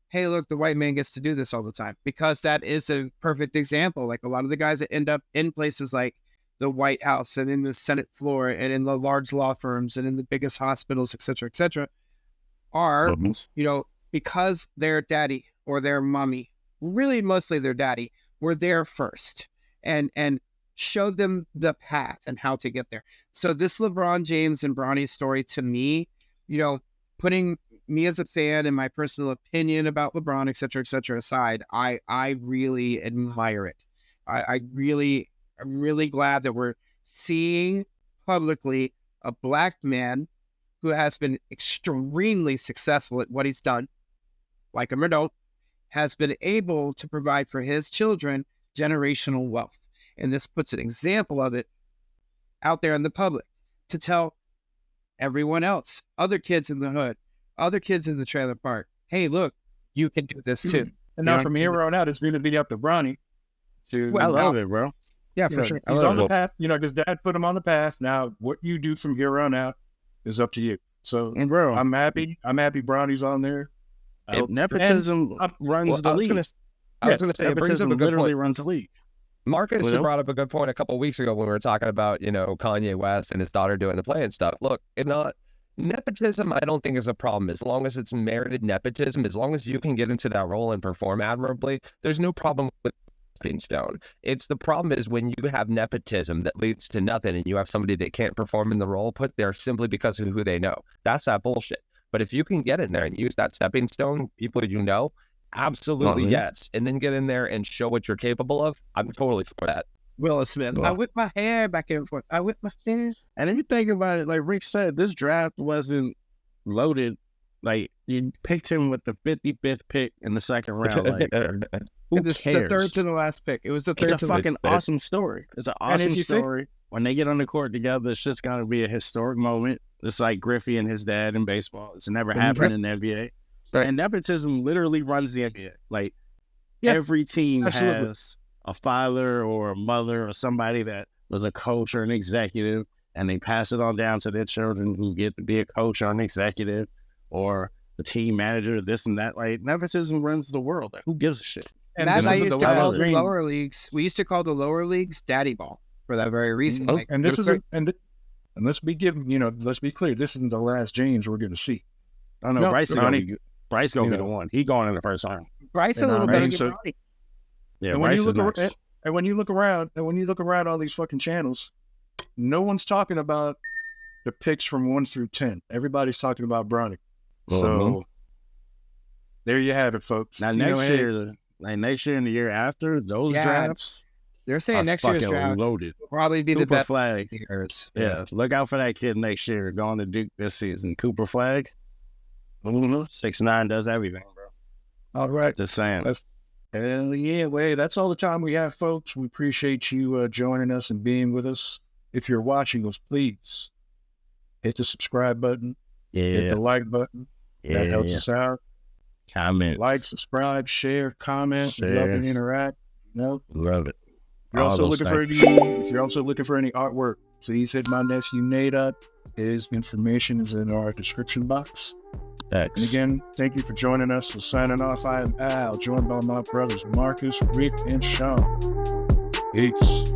hey, look, the white man gets to do this all the time, because that is a perfect example. Like, a lot of the guys that end up in places like the White House and in the Senate floor and in the large law firms and in the biggest hospitals, et cetera, are, because their daddy or their mommy, really mostly their daddy, were there first and showed them the path and how to get there. So this LeBron James and Bronny story, to me, putting me as a fan and my personal opinion about LeBron, et cetera, aside, I really admire it. I'm really glad that we're seeing publicly a black man who has been extremely successful at what he's done, like him or don't, has been able to provide for his children generational wealth. And this puts an example of it out there in the public to tell everyone else, other kids in the hood, other kids in the trailer park, hey, look, you can do this too. And now from here on out, it's going to be up to Bronny to... I love it, bro. Yeah, for sure. He's on the path, his dad put him on the path. Now, what you do from here on out is up to you. So, and bro, I'm happy Bronny's on there. Nepotism runs the league. I was going to say, it brings up a good literally point. runs the league. Marcus brought up a good point a couple of weeks ago when we were talking about, Kanye West and his daughter doing the play and stuff. Look, nepotism, I don't think is a problem. As long as it's merited nepotism, as long as you can get into that role and perform admirably, there's no problem with stepping stone. It's the problem is when you have nepotism that leads to nothing and you have somebody that can't perform in the role put there simply because of who they know. That's that bullshit. But if you can get in there and use that stepping stone, people you know, absolutely yes. And then get in there and show what you're capable of, I'm totally for that. Will Smith, I whip my hair back and forth. I whip my hair. And if you think about it, like Rick said, this draft wasn't loaded. Like, you picked him with the 55th pick in the second round. Like, who cares? The third to the last pick. It was the third It's a fucking awesome story. It's an awesome story. When they get on the court together, it's just going to be a historic moment. It's like Griffey and his dad in baseball. It's never happened in the NBA. Right. And nepotism literally runs the NBA. Like, every team has a father or a mother or somebody that was a coach or an executive, and they pass it on down to their children who get to be a coach or an executive or the team manager, this and that. Like, nepotism runs the world. Like, who gives a shit? And that's I used to call the lower leagues. We used to call the lower leagues daddy ball for that very reason. Like, and this is and let's be let's be clear. This isn't the last James we're going to see. I know Bryce is going to be the one. He going in the first round. Bryce a little better than Bronny. Yeah, and Bryce is next. And when you look around, all these fucking channels, no one's talking about the picks from 1 through 10. Everybody's talking about Bronny. So there you have it, folks. Now next year and the year after, those drafts, they're saying next year's draft loaded. Will probably be Cooper the best Flag. Yeah, look out for that kid next year going to Duke this season. Cooper Flag, 6'9", does everything, bro. All right, just saying. Hell yeah, that's all the time we have, folks. We appreciate you joining us and being with us. If you're watching us, please hit the subscribe button. Hit the like button. That helps us out. Comment. Like, subscribe, share, comment. We love to interact. Love it. If you're also looking for any artwork, please hit my nephew Nate up. His information is in our description box. Thanks. And again, thank you for joining us. So signing off, I am Al, joined by my brothers Marcus, Rick, and Sean. Peace.